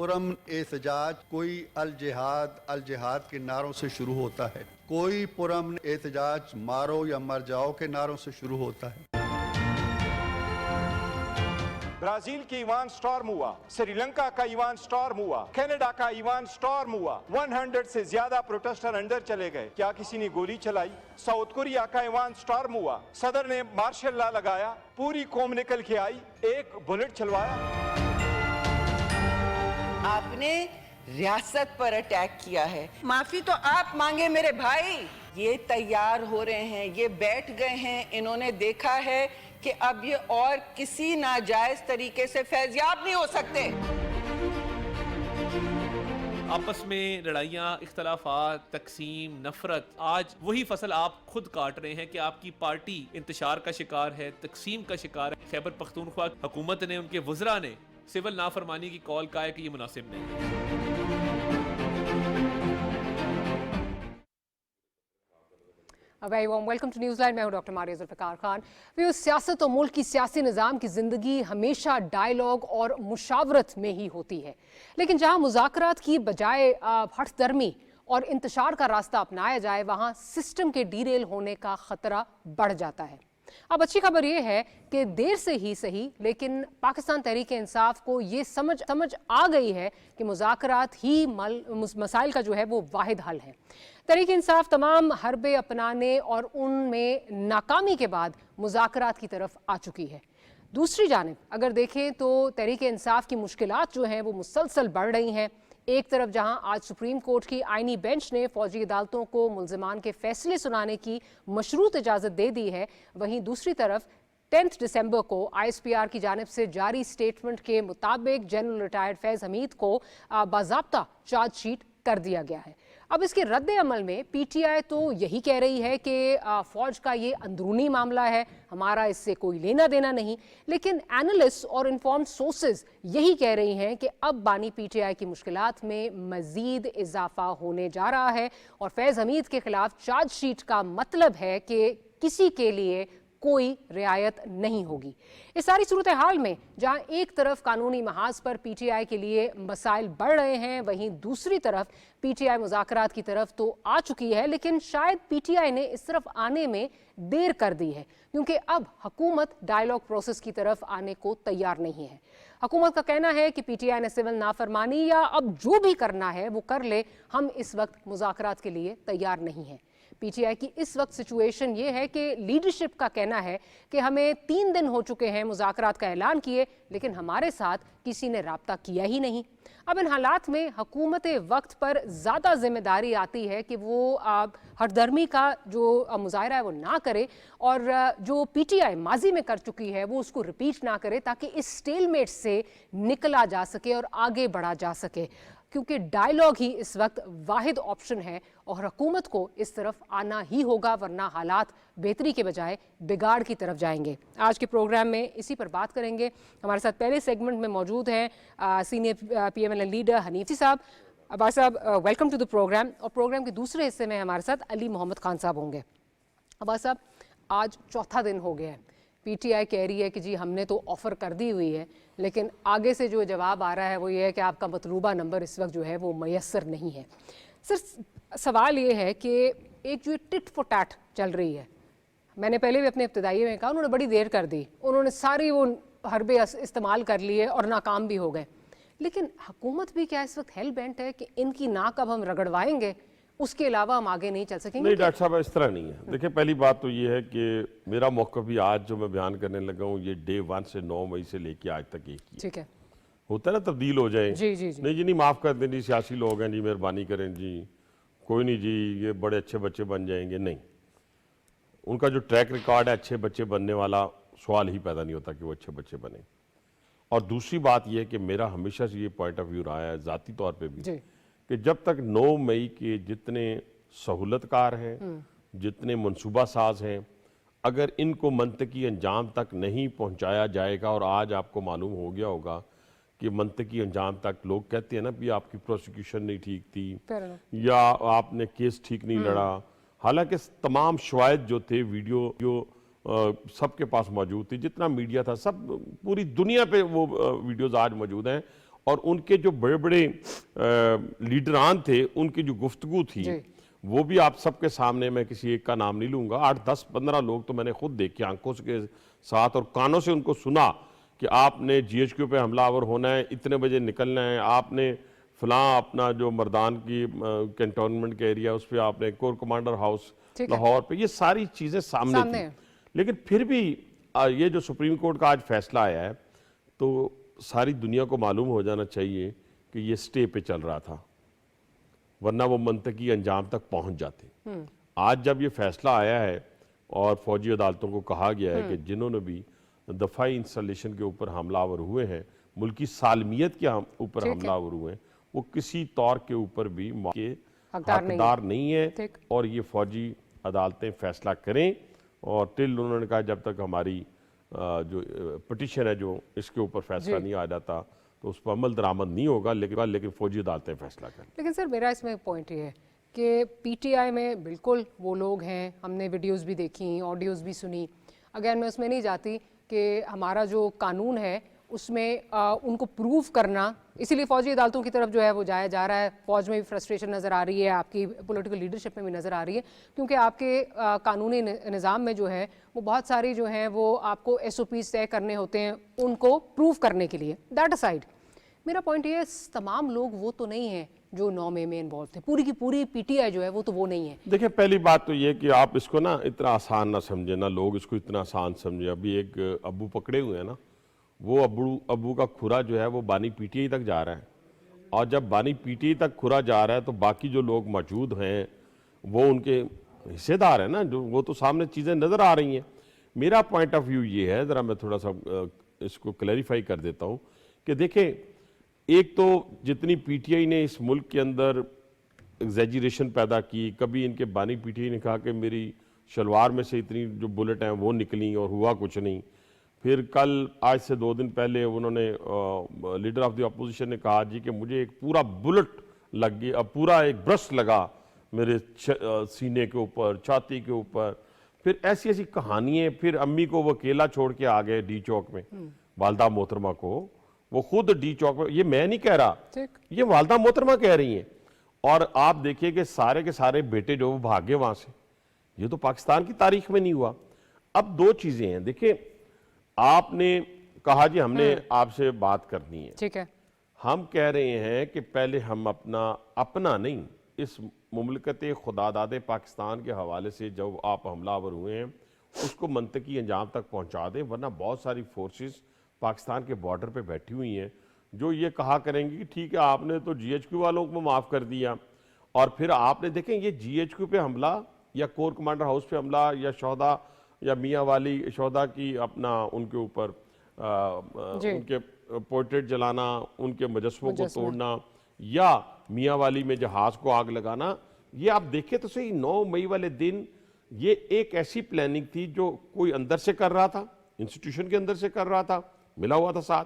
पुरअमन एहतजाज कोई अल जिहाद के नारों से शुरू होता है, कोई पुरअमन एहतजाज मारो या मर जाओ के नारों से शुरू होता है। ब्राजील की इवान स्टॉर्म हुआ, श्रीलंका का इवान स्टॉर्म हुआ, कनाडा का इवान स्टॉर्म हुआ, 100 से ज्यादा प्रोटेस्टर अंदर चले गए। क्या किसी ने गोली चलाई? साउथ कोरिया का इवान स्टॉर्म हुआ, सदर ने मार्शल लॉ लगाया, पूरी कौम निकल के आई, एक बुलेट चलवाया। आपने रियासत पर अटैक किया है, माफी तो आप मांगे मेरे भाई। ये तैयार हो रहे हैं, ये बैठ गए हैं, इन्होंने देखा है कि अब ये और किसी नाजायज तरीके से फैज़याब नहीं हो सकते। आपस में लड़ाइयाँ, इख्तलाफात, तकसीम, नफरत, आज वही फसल आप खुद काट रहे हैं कि आपकी पार्टी इंतशार का शिकार है, तकसीम का शिकार है। खैबर पख्तूनख्वा हुकूमत ने, उनके वज़रा ने सिविल नाफरमानी की कॉल का है कि ये मुनासिब नहीं है। Very warm welcome to Newsline. मैं हूं डॉक्टर मारिया जुल्फ़िकार खान। सियासत और मुल्क की सियासी निज़ाम की ज़िंदगी हमेशा डायलॉग और मुशावरत में ही होती है, लेकिन जहां मुज़ाकरात की बजाय हठधर्मी और इंतशार का रास्ता अपनाया जाए, वहां सिस्टम के डीरेल होने का ख़तरा बढ़ जाता है। अब अच्छी खबर यह है कि देर से ही सही, लेकिन पाकिस्तान तहरीक इंसाफ को ये समझ आ गई है कि मुज़ाकरात ही मसाइल का जो है वो वाहिद हल है। तहरीक इंसाफ तमाम हरबे अपनाने और उनमें नाकामी के बाद मुज़ाकरात की तरफ आ चुकी है। दूसरी जानिब अगर देखें तो तहरीक इंसाफ की मुश्किलात जो हैं वो मुसलसल बढ़ रही हैं। एक तरफ जहां आज सुप्रीम कोर्ट की आईनी बेंच ने फौजी अदालतों को मुल्जिमान के फैसले सुनाने की मशरूत इजाज़त दे दी है, वहीं दूसरी तरफ 10 दिसंबर को ISPR की जानिब से जारी स्टेटमेंट के मुताबिक जनरल रिटायर्ड फैज़ हमीद को बाज़ाब्ता चार्जशीट कर दिया गया है। अब इसके रद्द अमल में PTI तो यही कह रही है कि फ़ौज का ये अंदरूनी मामला है, हमारा इससे कोई लेना देना नहीं, लेकिन एनालिस्ट और इन्फॉर्म्ड सोर्सेज यही कह रही हैं कि अब बानी PTI की मुश्किलात में मज़ीद इजाफा होने जा रहा है और फैज़ हमीद के खिलाफ चार्जशीट का मतलब है कि किसी के लिए कोई रियायत नहीं होगी। इस सारी सूरत हाल में जहां एक तरफ कानूनी महाज पर PTI के लिए मसाइल बढ़ रहे हैं, वहीं दूसरी तरफ PTI मुज़ाकरात की तरफ तो आ चुकी है, लेकिन शायद PTI ने इस तरफ आने में देर कर दी है, क्योंकि अब हुकूमत डायलॉग प्रोसेस की तरफ आने को तैयार नहीं है। हुकूमत का कहना है कि PTI ने सिविल नाफरमानी या अब जो भी करना है वो कर ले, हम इस वक्त मुज़ाकरात के लिए तैयार नहीं हैं। PTI की इस वक्त सिचुएशन ये है कि लीडरशिप का कहना है कि हमें 3 दिन हो चुके हैं मुज़ाकरात का ऐलान किए, लेकिन हमारे साथ किसी ने राब्ता किया ही नहीं। अब इन हालात में हुकूमत वक्त पर ज़्यादा जिम्मेदारी आती है कि वो हठधर्मी का जो मुजाहरा है वो ना करे और जो PTI माजी में कर चुकी है वो उसको रिपीट ना करे, ताकि इस स्टेलमेट से निकला जा सके और आगे बढ़ा जा सके, क्योंकि डायलॉग ही इस वक्त वाहिद ऑप्शन है और हुकूमत को इस तरफ आना ही होगा, वरना हालात बेहतरी के बजाय बिगाड़ की तरफ जाएंगे। आज के प्रोग्राम में इसी पर बात करेंगे। हमारे साथ पहले सेगमेंट में मौजूद हैं सीनियर PMLN लीडर हनीफ साहब। अब्बास साहब, वेलकम टू द प्रोग्राम। और प्रोग्राम के दूसरे हिस्से में हमारे साथ अली मोहम्मद खान साहब होंगे। अब्बास साहब, आज चौथा दिन हो गया है, PTI कह रही है कि जी हमने तो ऑफ़र कर दी हुई है, लेकिन आगे से जो जवाब आ रहा है वो ये है कि आपका मतलूबा नंबर इस वक्त जो है वो मैसर नहीं है। सर, सवाल ये है कि एक जो टिट फॉर टैट चल रही है, मैंने पहले भी अपने इब्तिदाई में कहा, उन्होंने बड़ी देर कर दी, उन्होंने सारी वो हरबे इस्तेमाल कर लिए और नाकाम भी हो गए, लेकिन हुकूमत भी क्या इस वक्त हेल बेंट है कि इनकी नाक अब हम रगड़वाएंगे, उसके अलावा हम आगे नहीं चल सकेंगे? नहीं डॉक्टर साहब, इस तरह नहीं है। देखिए, पहली बात तो ये है कि मेरा मौक़िफ़ भी आज जो मैं बयान करने लगा हूँ, ये डे 1 से 9 मई से लेके आज तक एक ही। ठीक है, होता है ना, तब्दील हो जाए। जी जी जी। नहीं जी, नहीं, माफ़ कर दें जी, सियासी लोग हैं जी, मेहरबानी करें जी, कोई नहीं जी, ये बड़े अच्छे बच्चे बन जाएंगे। नहीं, उनका जो ट्रैक रिकॉर्ड है अच्छे बच्चे बनने वाला, सवाल ही पैदा नहीं होता कि वो अच्छे बच्चे बने। और दूसरी बात यह है कि मेरा हमेशा से ये पॉइंट ऑफ व्यू रहा है ज़ाती तौर पर भी कि जब तक 9 मई के जितने सहूलतकार हैं, जितने मनसूबा साज हैं, अगर इनको मंतकी अंजाम तक नहीं पहुंचाया जाएगा, और आज आपको मालूम हो गया होगा कि मंतकी अंजाम तक लोग कहते हैं ना भी आपकी प्रोसिक्यूशन नहीं ठीक थी या आपने केस ठीक नहीं लड़ा, हालांकि तमाम शवाहिद जो थे, वीडियो जो सबके पास मौजूद थी, जितना मीडिया था, सब पूरी दुनिया पे वो वीडियोज़ आज मौजूद हैं और उनके जो बड़े बड़े लीडरान थे, उनकी जो गुफ्तगू थी जी। वो भी आप सबके सामने, मैं किसी एक का नाम नहीं लूंगा, 8, 10, 15 लोग तो मैंने खुद देखे आंखों के साथ और कानों से उनको सुना कि आपने GHQ पे हमलावर होना है, इतने बजे निकलना है, आपने फलां अपना जो मर्दान की कैंटोनमेंट का एरिया उस पर आपने कोर कमांडर हाउस ठीक है। लाहौर पे, ये सारी चीज़ें सामने सामने थी। है। लेकिन फिर भी ये जो सुप्रीम कोर्ट का आज फैसला आया है, तो सारी दुनिया को मालूम हो जाना चाहिए कि ये स्टे पे चल रहा था, वरना वो मंतकी अंजाम तक पहुंच जाते। आज जब ये फैसला आया है और फौजी अदालतों को कहा गया है कि जिन्होंने भी दफाई इंस्टॉलेशन के ऊपर हमलावर हुए हैं, मुल्की सालमियत के ऊपर ठीक है। हमलावर हुए हैं, वो किसी तौर के ऊपर भी के हकदार नहीं है। हकदार नहीं है। ठीक। और ये फौजी अदालतें फैसला करें, और टिल उन्होंने कहा जब तक हमारी जो पिटिशन है जो इसके ऊपर फैसला जी। नहीं आ जाता तो उस पर अमल दरामद नहीं होगा, लेकिन फौजी अदालतें फैसला करें। लेकिन सर मेरा इसमें पॉइंट ये है कि PTI में बिल्कुल वो लोग हैं, हमने वीडियोस भी देखी, ऑडियोज़ भी सुनी। अगेन मैं उसमें नहीं जाती कि हमारा जो कानून है उसमें उनको प्रूव करना, इसीलिए फौजी अदालतों की तरफ जो है वो जाया जा रहा है। फौज में भी फ्रस्ट्रेशन नज़र आ रही है, आपकी पॉलिटिकल लीडरशिप में भी नज़र आ रही है, क्योंकि आपके कानूनी निज़ाम में जो है वो बहुत सारी जो हैं वो आपको SOPs तय करने होते हैं उनको प्रूव करने के लिए। दैट असाइड, मेरा पॉइंट ये है तमाम लोग वो तो नहीं है जो 9 मई में इन्वॉल्व थे, पूरी की पूरी PTI जो है वो तो वो नहीं है। देखिए, पहली बात तो ये कि आप इसको ना इतना आसान ना समझे, ना लोग इसको इतना आसान समझे। अभी एक अब्बू पकड़े हुए हैं ना, वो अब्बू का खुरा जो है वो बानी PTI तक जा रहा है, और जब बानी PTI तक खुरा जा रहा है तो बाकी जो लोग मौजूद हैं वो उनके हिस्सेदार हैं ना, जो वो तो सामने चीज़ें नज़र आ रही हैं। मेरा पॉइंट ऑफ व्यू ये है, ज़रा मैं थोड़ा सा इसको क्लैरिफाई कर देता हूँ कि देखें, एक तो जितनी PTI ने इस मुल्क के अंदर एग्जैजरेशन पैदा की, कभी इनके बानी PTI ने कहा कि मेरी शलवार में से इतनी जो बुलेट हैं वो निकली और हुआ कुछ नहीं। फिर कल, आज से 2 दिन पहले उन्होंने लीडर ऑफ द अपोजिशन ने कहा जी कि मुझे एक पूरा बुलेट लग गई, अब पूरा एक ब्रश लगा मेरे सीने के ऊपर, छाती के ऊपर। फिर ऐसी ऐसी कहानियाँ। फिर अम्मी को वो अकेला छोड़ के आ गए D चौक में, वालदा मोहतरमा को, वो खुद D चौक में, ये मैं नहीं कह रहा, ये वालदा मोहतरमा कह रही हैं। और आप देखिए कि सारे के सारे बेटे जो वो भागे वहां से, ये तो पाकिस्तान की तारीख में नहीं हुआ। अब 2 चीजें हैं, देखिए, आपने कहा जी हमने आपसे बात करनी है, ठीक है, हम कह रहे हैं कि पहले हम अपना नहीं, इस मुमलकत खुदादाद पाकिस्तान के हवाले से जब आप हमलावर हुए हैं उसको मंतकी अंजाम तक पहुंचा दें, वरना बहुत सारी फोर्सेस पाकिस्तान के बॉर्डर पे बैठी हुई हैं जो ये कहा करेंगी कि ठीक है आपने तो GHQ वालों को माफ़ कर दिया, और फिर आपने देखें ये GHQ पे हमला या कोर कमांडर हाउस पे हमला या शोहदा या मियाँ वाली शोहदा की अपना उनके ऊपर उनके पोर्ट्रेट जलाना, उनके मुजस्मों को तोड़ना, या मियाँ वाली में जहाज को आग लगाना, ये आप देखें तो सही 9 मई वाले दिन ये एक ऐसी प्लानिंग थी जो कोई अंदर से कर रहा था, इंस्टीट्यूशन के अंदर से कर रहा था, मिला हुआ था साथ,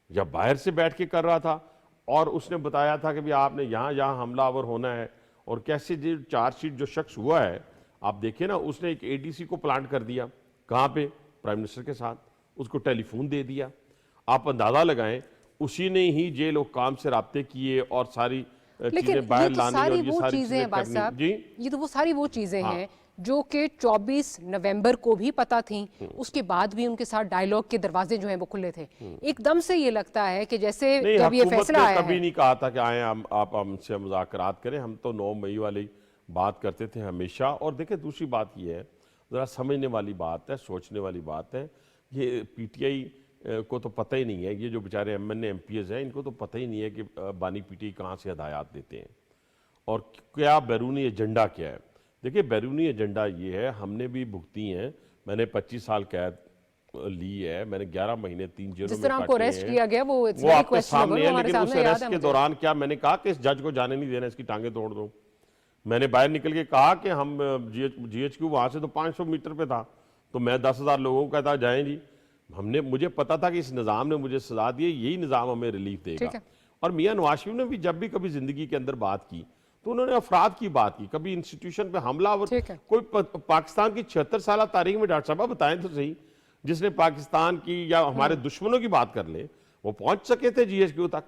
या बाहर से बैठ के कर रहा था, और उसने बताया था कि भी आपने यहाँ हमलावर होना है। और कैसे जो चार्जशीट जो शख्स हुआ है, आप देखिए ना, उसने एक ADC को प्लांट कर दिया, कहाँ पे, प्राइम मिनिस्टर के साथ, उसको टेलीफोन दे दिया। आप अंदाजा लगाएं, उसी ने ही जेल हुक्काम से राब्ते किए और सारी चीजें बाहर लाने, और ये सारी चीजें करनी। जी, ये तो वो सारी वो चीजें हैं जो कि 24 नवंबर को भी पता थी, उसके बाद भी उनके साथ डायलॉग के दरवाजे जो हैं वो खुले थे। एकदम से ये लगता है कि जैसे जब ये फैसला आया कभी नहीं कहा था कि आए आप हमसे मुज़ाकरात करें, हम तो 9 मई वाली बात करते थे हमेशा। और देखिए, दूसरी बात ये है, ज़रा समझने वाली बात है, सोचने वाली बात है, ये PTI को तो पता ही नहीं है, ये जो बेचारे MNA MPs हैं इनको तो पता ही नहीं है कि बानी PTI कहाँ से हदायत देते हैं और क्या बैरूनी एजेंडा क्या है। देखिए, बैरूनी एजेंडा ये है, हमने भी भुगती हैं, मैंने 25 साल कैद ली है, मैंने 11 महीने 3 जेलों में काटे हैं। अरेस्ट किया गया वो आपके सामने है, लेकिन उस अरेस्ट के दौरान क्या मैंने कहा कि इस जज को जाने नहीं देना, इसकी टांगे तोड़ दो। मैंने बाहर निकल के कहा कि हम GHQ वहां से तो 500 मीटर पे था, तो मैं 10,000 लोगों को कहता जाएं जी। मुझे पता था कि इस निज़ाम ने मुझे सजा दी, यही निज़ाम हमें रिलीफ देगा। और मियां नवाज शरीफ ने भी जब भी कभी जिंदगी के अंदर बात की तो उन्होंने अफराद की बात की, कभी इंस्टीट्यूशन पे हमला। कोई पाकिस्तान की 76 साल तारीख में, डॉक्टर साहब बताएं तो सही, जिसने पाकिस्तान की या हमारे दुश्मनों की बात कर ले, वो पहुंच सके थे GHQ तक।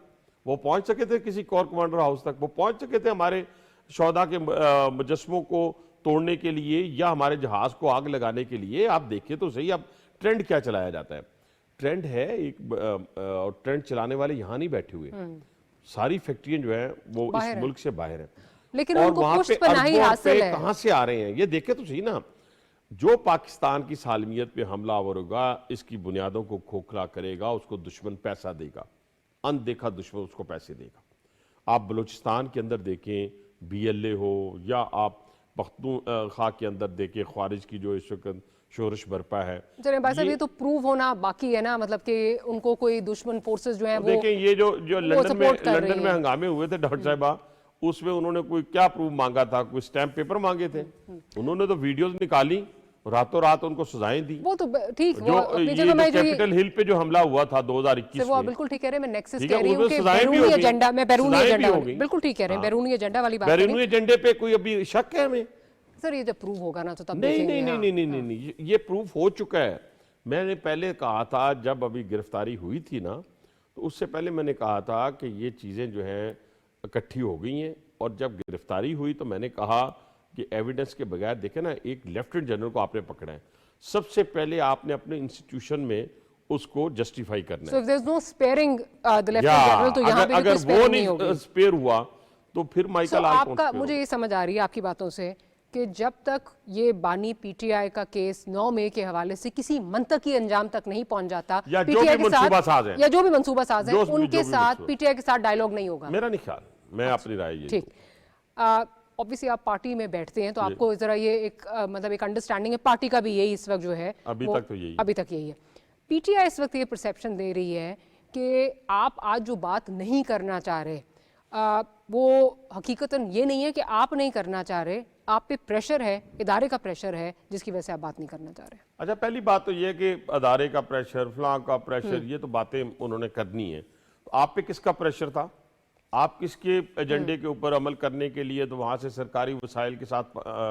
वो पहुंच सके थे किसी कोर कमांडर हाउस तक, वो पहुंच सके थे हमारे शौदा के मुजस्मों को तोड़ने के लिए या हमारे जहाज को आग लगाने के लिए। आप देखिए तो सही, अब ट्रेंड क्या चलाया जाता है। ट्रेंड है एक ट्रेंड चलाने वाले यहाँ नहीं बैठे हुए, सारी फैक्ट्रियां जो है वो इस मुल्क से बाहर है, लेकिन और उनको वहां पे पुष्टपनाही अरबों हासिल रुपए है। कहां से आ रहे हैं ये देखे तो सही ना। जो पाकिस्तान की सालमियत पे हमलावर होगा, इसकी बुनियादों को खोखला करेगा, उसको दुश्मन पैसा देगा, अनदेखा दुश्मन उसको पैसे देगा। आप बलूचिस्तान के अंदर देखें, BLA हो, या आप पख्तूनख्वा के अंदर देखें, ख्वारिज की जो इस वक्त शोरश बरपा है। चलिए भाई साहब, ये तो प्रूव होना बाकी है ना, मतलब कि उनको कोई दुश्मन फोर्सेस जो हैं वो देखें, ये जो लंदन में हैं। हंगामे हुए थे डॉक्टर साहिबा, उसमें उन्होंने कोई क्या प्रूफ मांगा था? कोई स्टैम्प पेपर मांगे थे? उन्होंने तो वीडियोस निकाली, रातों रात उनको सजाएं दी। वो तो ठीक, वो जो अपनी ये जगह मैं जो कैपिटल हिल पे जो हमला हुआ था 2021 वो में, बिल्कुल ठीक कह रहे हैं, मैं नेक्सस ठीक है, कह रही हूँ उसमें कि सजाएं भी बैरूनी हो गई, एजेंडा, मैं बैरूनी सजाएं भी एजेंडा हो वाली, गई। बिल्कुल ठीक कह रहे हैं, हाँ। बैरूनी एजेंडा वाली बात करें। बैरूनी एजेंडे पे कोई अभी शक है हमें? सर ये जब प्रूव होगा ना तो तब नहीं देखेंगे। नहीं नहीं हाँ। नहीं नहीं नहीं, ये प्रूफ हो चुका है। मैंने पहले कहा था, जब अभी गिरफ्तारी हुई थी ना, तो उससे पहले मैंने कहा था कि ये चीज़ें जो हैं इकट्ठी हो गई हैं, और जब गिरफ्तारी हुई तो मैंने कहा कि एविडेंस के बगैर, देखे ना, एक लेफ्टिनेंट जनरल को आपने पकड़ा है, सबसे पहले आपने अपने इंस्टीट्यूशन में उसको जस्टिफाई करना So है। if there's no sparing the या lieutenant general, तो यहाँ पे भी अगर कोई वो sparing नहीं होगी। नहीं स्पेयर हुआ तो फिर So माइकल आल कौन आपका, spare मुझे होगा? ये समझ आ रही है आपकी बातों से कि जब तक ये बानी PTI का केस 9 मई के हवाले से किसी मंतकी अंजाम तक नहीं पहुंच जाता, या जो PTI भी के मंसूबा साथ, साज हैं, या जो भी मंसूबा साज है, जो भी उनके साथ मंसूबा। PTI के साथ डायलॉग नहीं होगा। मेरा नहीं ख्याल, मैं अपनी राय ये ठीक, ऑब्वियसली आप पार्टी में बैठते हैं तो आपको जरा ये एक मतलब एक अंडरस्टैंडिंग है, पार्टी का भी यही इस वक्त जो है, अभी वो- तक तो यही है। अभी तक यही है। PTI इस वक्त ये परसेप्शन दे रही है कि आप आज जो बात नहीं करना चाह रहे, वो हकीकतन ये नहीं है कि आप नहीं करना चाह रहे, आप पे प्रेशर है, इदारे का प्रेशर है, जिसकी वजह से आप बात नहीं करना चाह रहे। अच्छा, पहली बात तो ये है कि अदारे का प्रेशर, फलां का प्रेशर, ये तो बातें उन्होंने करनी है। तो आप पे किसका प्रेशर था? आप किसके एजेंडे के ऊपर अमल करने के लिए तो वहां से सरकारी वसाइल के साथ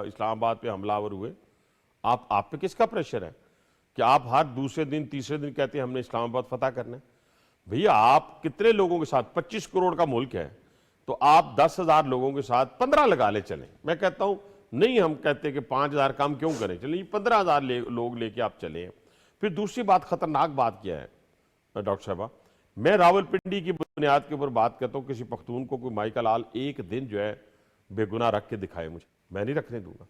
इस्लामाबाद पे हमलावर हुए? आप पे किसका प्रेशर है कि आप हर दूसरे दिन तीसरे दिन कहते हैं हमने इस्लामाबाद फतह करना है? भैया, आप कितने लोगों के साथ, 25 करोड़ का मुल्क है, तो आप 10,000 लोगों के साथ 15 लगा ले चलें। मैं कहता हूं नहीं, हम कहते कि 5,000 काम क्यों करें, चलिए 15,000 लोग लेके आप चले। फिर दूसरी बात, खतरनाक बात क्या है डॉक्टर साहबा, मैं रावलपिंडी की बुनियाद के ऊपर बात करता हूं, किसी पख्तून को कोई माइकल आल एक दिन जो है बेगुनाह रख के दिखाए मुझे, मैं नहीं रखने दूंगा।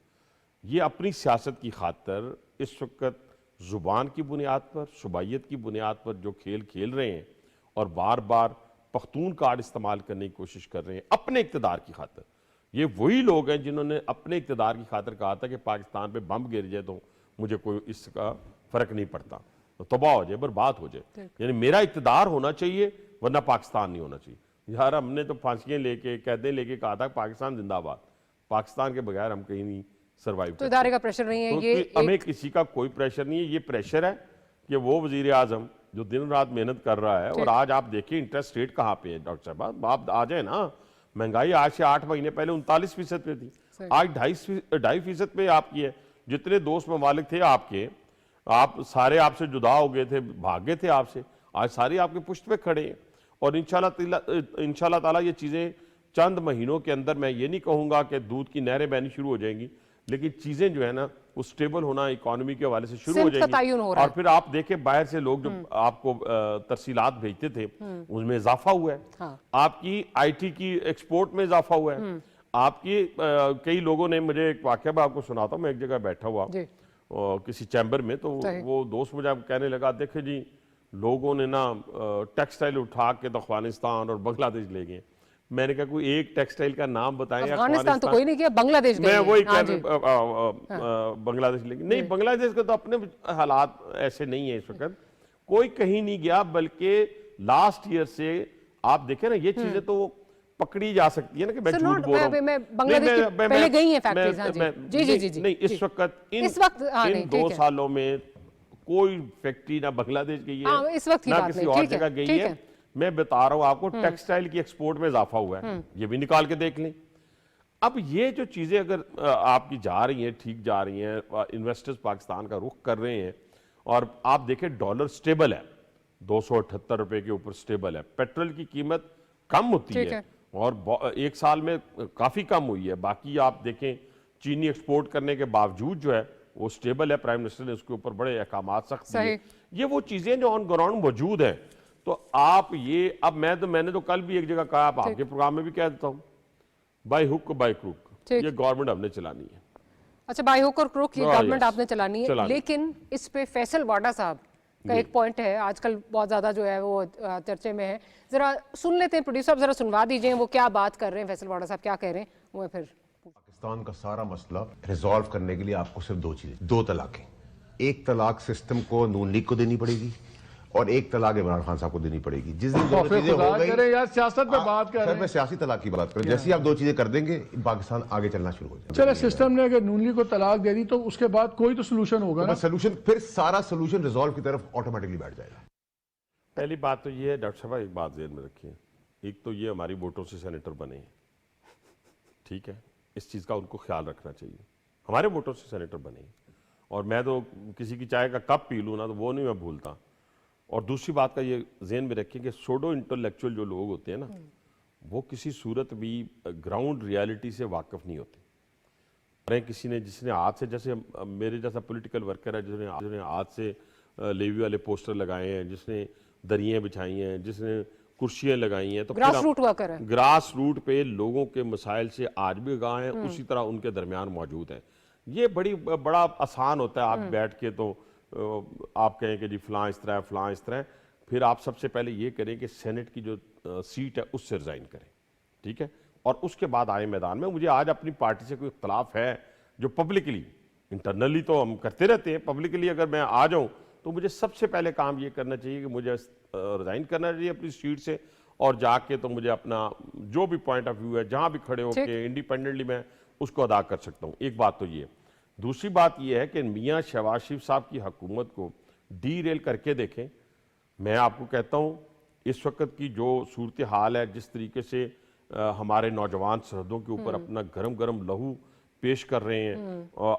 ये अपनी सियासत की खातर इस वक्त जुबान की बुनियाद पर, शुबाइयत की बुनियाद पर जो खेल खेल रहे हैं और बार बार पख्तून कार्ड इस्तेमाल करने की कोशिश कर रहे हैं अपने इक़्तिदार की खातर। ये वही लोग हैं जिन्होंने अपने इक़्तिदार की खातर कहा था कि पाकिस्तान पे बम गिर जाए तो मुझे कोई इसका फ़र्क नहीं पड़ता, तो तबाह हो जाए, बर्बाद हो जाए, यानी मेरा इक़्तिदार होना चाहिए वरना पाकिस्तान नहीं होना चाहिए। यार, हमने तो फांसियाँ लेके, कैदें लेके कहा था पाकिस्तान जिंदाबाद, पाकिस्तान के बगैर हम कहीं नहीं सर्वाइव तो इदारे का प्रेशर नहीं है, तो ये हमें किसी का कोई प्रेशर नहीं है। ये प्रेशर है कि वो वजीर आजम जो दिन रात मेहनत कर रहा है, और आज आप देखिए इंटरेस्ट रेट कहाँ पे है डॉक्टर साहब, आप आ जाए ना, महंगाई आज से 8 महीने पहले 39% पे थी, आज 2.5% पे आपकी है। जितने दोस्त ममालिक थे आपके, आप सारे आपसे जुदा हो गए थे, भागे थे आपसे, आज सारे आपके पुष्ट पे खड़े हैं। और इंशाल्लाह ताला ये चीज़ें चंद महीनों के अंदर, मैं ये नहीं कहूँगा कि दूध की नहरें बहनी शुरू हो जाएंगी, लेकिन चीज़ें जो है ना वो स्टेबल होना इकोनॉमी के हवाले से शुरू हो जाएंगी। और फिर आप देखें बाहर से लोग जो आपको तरसीलात भेजते थे उसमें इजाफा हुआ है। हाँ। आपकी IT की एक्सपोर्ट में इजाफा हुआ है। आपकी कई लोगों ने, मुझे एक वाकया मैं आपको सुनाता हूँ, मैं एक जगह बैठा हुआ किसी चैम्बर में, तो वो दोस्त मुझे कहने लगा, देखे जी लोगों ने ना टेक्सटाइल उठा के तो अफगानिस्तान और बांग्लादेश ले गए। मैंने कहा कोई एक टेक्सटाइल का नाम बताएं। अफगानिस्तान तो कोई नहीं किया, बांग्लादेश मैं वही हाँ बांग्लादेश लेकिन नहीं, बांग्लादेश के तो अपने हालात ऐसे नहीं है इस वक्त, कोई कहीं नहीं गया, बल्कि लास्ट ईयर से आप देखें ना, ये चीजें तो पकड़ी जा सकती है ना कि मैं झूठ बोल रहा हूं। मैं बांग्लादेश पहले गई हैं फैक्ट्रीज, हाँ जी। नहीं, इस वक्त इन 2 सालों में कोई फैक्ट्री ना बांग्लादेश गई है, इस वक्त ना किसी और जगह गई है। मैं बता रहा हूं आपको, टेक्सटाइल की एक्सपोर्ट में इजाफा हुआ है, ये भी निकाल के देख लें। अब ये जो चीजें अगर आपकी जा रही हैं, ठीक जा रही हैं, इन्वेस्टर्स पाकिस्तान का रुख कर रहे हैं, और आप देखें डॉलर स्टेबल है, 278 रुपए के ऊपर स्टेबल है, पेट्रोल की कीमत कम होती ठीक है है। और एक साल में काफी कम हुई है। बाकी आप देखें चीनी एक्सपोर्ट करने के बावजूद जो है वो स्टेबल है, प्राइम मिनिस्टर ने उसके ऊपर बड़े अहकाम सख्त दिए। ये वो चीजें जो ऑन ग्राउंड मौजूद हैं। तो आप ये अब मैंने तो कल भी एक जगह कहा, आप आपके प्रोग्राम में भी कह देता हूँ, बाय हुक बाय क्रूक ये गवर्नमेंट हमने चलानी है। अच्छा, बाय हुक और क्रूक ये गवर्नमेंट yes, आपने चलानी है, लेकिन इस पे फैसल वाडा साहब का एक पॉइंट है आजकल बहुत ज्यादा जो है वो चर्चे में है। जरा सुन लेते हैं, प्रोड्यूसर साहब जरा सुनवा दीजिए वो क्या बात कर रहे हैं, फैसल वाडा साहब क्या कह रहे हैं वो फिर। पाकिस्तान का सारा मसला रिजॉल्व करने के लिए आपको सिर्फ दो चीजें, दो तलाकें। एक तलाक सिस्टम को नून लीग को देनी पड़ेगी और एक तलाक इमरान खान साहब को देनी पड़ेगी। जिस दिन दोनों चीजें हो गई, यार सियासत पे बात कर रहे हैं। मैं सियासी तलाक की बात करूं, जैसे ही आप दो चीजें कर देंगे पाकिस्तान आगे चलना शुरू हो जाएगा। चलो सिस्टम ने अगर नून लीग को तलाक दे दी तो उसके बाद कोई तो सोल्यूशन होगा ना। सोल्यूशन फिर सारा सोल्यूशन रिजॉल्व की तरफ ऑटोमेटिकली बैठ जाएगा। पहली बात तो ये है डॉक्टर साहब, एक बात ध्यान में रखिए, एक तो ये हमारी वोटों से सेनेटर बने हैं, ठीक है, इस चीज़ का उनको ख्याल रखना चाहिए। हमारे वोटों से सेनेटर बने हैं और मैं तो किसी की चाय का कप पी लूँ ना तो वो नहीं मैं भूलता। और दूसरी बात का ये ज़हन में रखें कि सोडो इंटेलेक्चुअल जो लोग होते हैं ना, वो किसी सूरत भी ग्राउंड रियलिटी से वाकिफ नहीं होते। अरे किसी ने जिसने हाथ से, जैसे मेरे जैसा पॉलिटिकल वर्कर है जिसने हाथ से लेवी वाले पोस्टर लगाए हैं, जिसने दरियाँ बिछाई हैं, जिसने कुर्सियाँ लगाई हैं, तो ग्रास रूट वर्कर है, ग्रास रूट पे लोगों के मसाइल से आज भी आगाह हैं, उसी तरह उनके दरमियान मौजूद हैं। ये बड़ा आसान होता है, आप बैठ के तो आप कहें कि जी फलां इस तरह फलां इस तरह, फिर आप सबसे पहले ये करें कि सेनेट की जो सीट है उससे रिजाइन करें, ठीक है, और उसके बाद आए मैदान में। मुझे आज अपनी पार्टी से कोई इख्तलाफ है जो पब्लिकली, इंटरनली तो हम करते रहते हैं, पब्लिकली अगर मैं आ जाऊं तो मुझे सबसे पहले काम ये करना चाहिए कि मुझे रिजाइन करना चाहिए अपनी सीट से, और जाके तो मुझे अपना जो भी पॉइंट ऑफ व्यू है जहां भी खड़े होकर इंडिपेंडेंटली मैं उसको अदा कर सकता हूं। एक बात तो ये। दूसरी बात यह है कि मियां शहबाज शरीफ साहब की हुकूमत को डीरेल करके देखें। मैं आपको कहता हूं इस वक्त की जो सूरत हाल है, जिस तरीके से हमारे नौजवान सरहदों के ऊपर अपना गरम गरम लहू पेश कर रहे हैं,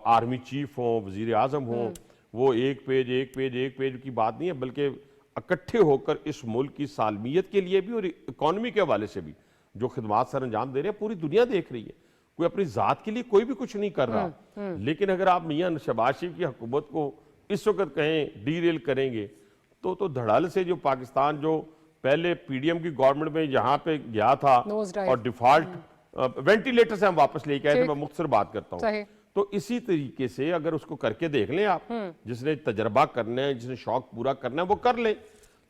आर्मी चीफ हों, वजीर आजम हों, वो एक पेज की बात नहीं है, बल्कि इकट्ठे होकर इस मुल्क की सालमियत के लिए भी और इकॉनमी के हवाले से भी जो खिदमात सर अंजाम दे रहे हैं पूरी दुनिया देख रही है। कोई अपनी जात के लिए कोई भी कुछ नहीं कर रहा। लेकिन अगर आप मियां शहबाज शरीफ की हुकूमत को इस वक्त कहें डीरेल करेंगे तो धड़ल्ले से जो पाकिस्तान जो पहले पीडीएम की गवर्नमेंट में यहाँ पे गया था और डिफॉल्ट वेंटिलेटर से हम वापस लेके आए थे, मैं मुख्तसर बात करता हूँ। तो इसी तरीके से अगर उसको करके देख लें आप, जिसने तजर्बा करना है, जिसने शौक पूरा करना है, वो कर लें,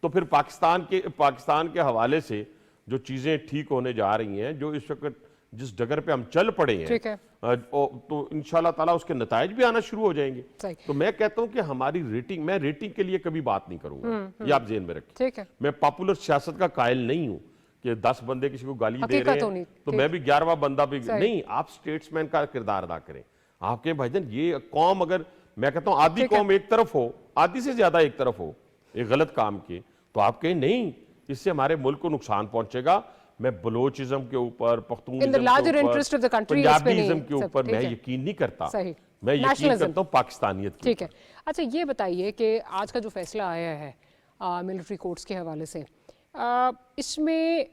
तो फिर पाकिस्तान के हवाले से जो चीजें ठीक होने जा रही हैं, जो इस वक्त जिस डगर पे हम चल पड़े हैं, तो इंशाल्लाह ताला उसके नतायज भी आना शुरू हो जाएंगे। तो मैं कहता हूं कि हमारी रेटिंग, मैं रेटिंग के लिए कभी बात नहीं करूंगा, ये आप ज़हन में रखें। मैं पॉपुलर सियासत का कायल नहीं हूं कि 10 बंदे किसी को गाली दे रहे हैं तो मैं भी 11वां बंदा भी नहीं। आप स्टेट्समैन का किरदार अदा करें। आपके भाईजान ये कौम, अगर मैं कहता हूं आधी कौम एक तरफ हो, आधी से ज्यादा एक तरफ हो एक गलत काम के, तो आप कहें नहीं इससे हमारे मुल्क को नुकसान पहुंचेगा। मैं बलोचिज्म के ऊपर, पख्तूनिज्म के ऊपर, पंजाबीज़म के ऊपर मैं यकीन नहीं करता, मैं यकीन करता हूं पाकिस्तानियत की। ठीक है, अच्छा ये बताइए कि आज का जो फैसला आया है मिलिट्री कोर्ट्स के हवाले से, इसमें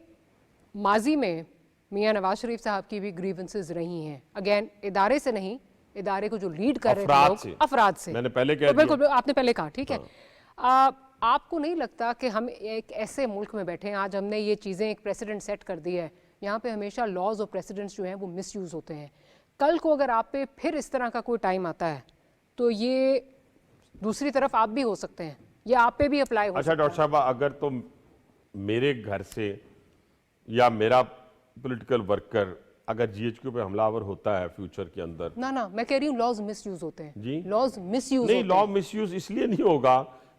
माजी में मियां नवाज शरीफ साहब की भी ग्रीवेंसेस रही हैं, अगेन इदारे से नहीं, इदारे को जो लीड कर रहे हैं लोग, अफराद से। मैंने पहले कह दिया, बिल्कुल आपने पहले कहा, ठीक है। आपको नहीं लगता कि हम एक ऐसे मुल्क में बैठे हैं, आज हमने ये चीज़ें एक प्रेसिडेंट सेट कर दी है, यहाँ पे हमेशा लॉज और प्रेसिडेंट्स जो हैं वो मिसयूज़ होते हैं। कल को अगर आप पे फिर इस तरह का कोई टाइम आता है तो ये दूसरी तरफ आप भी हो सकते हैं, ये आप पे भी अप्लाई हो सकता है। अच्छा डॉक्टर साहब, अगर तो मेरे घर से या मेरा पॉलिटिकल वर्कर अगर जीएचक्यू पे हमलावर होता है फ्यूचर के अंदर, ना मैं कह रही हूँ लॉज मिसयूज होते हैं जी, लॉज मिसयूज नहीं, लॉ मिसयूज इसलिए नहीं होगा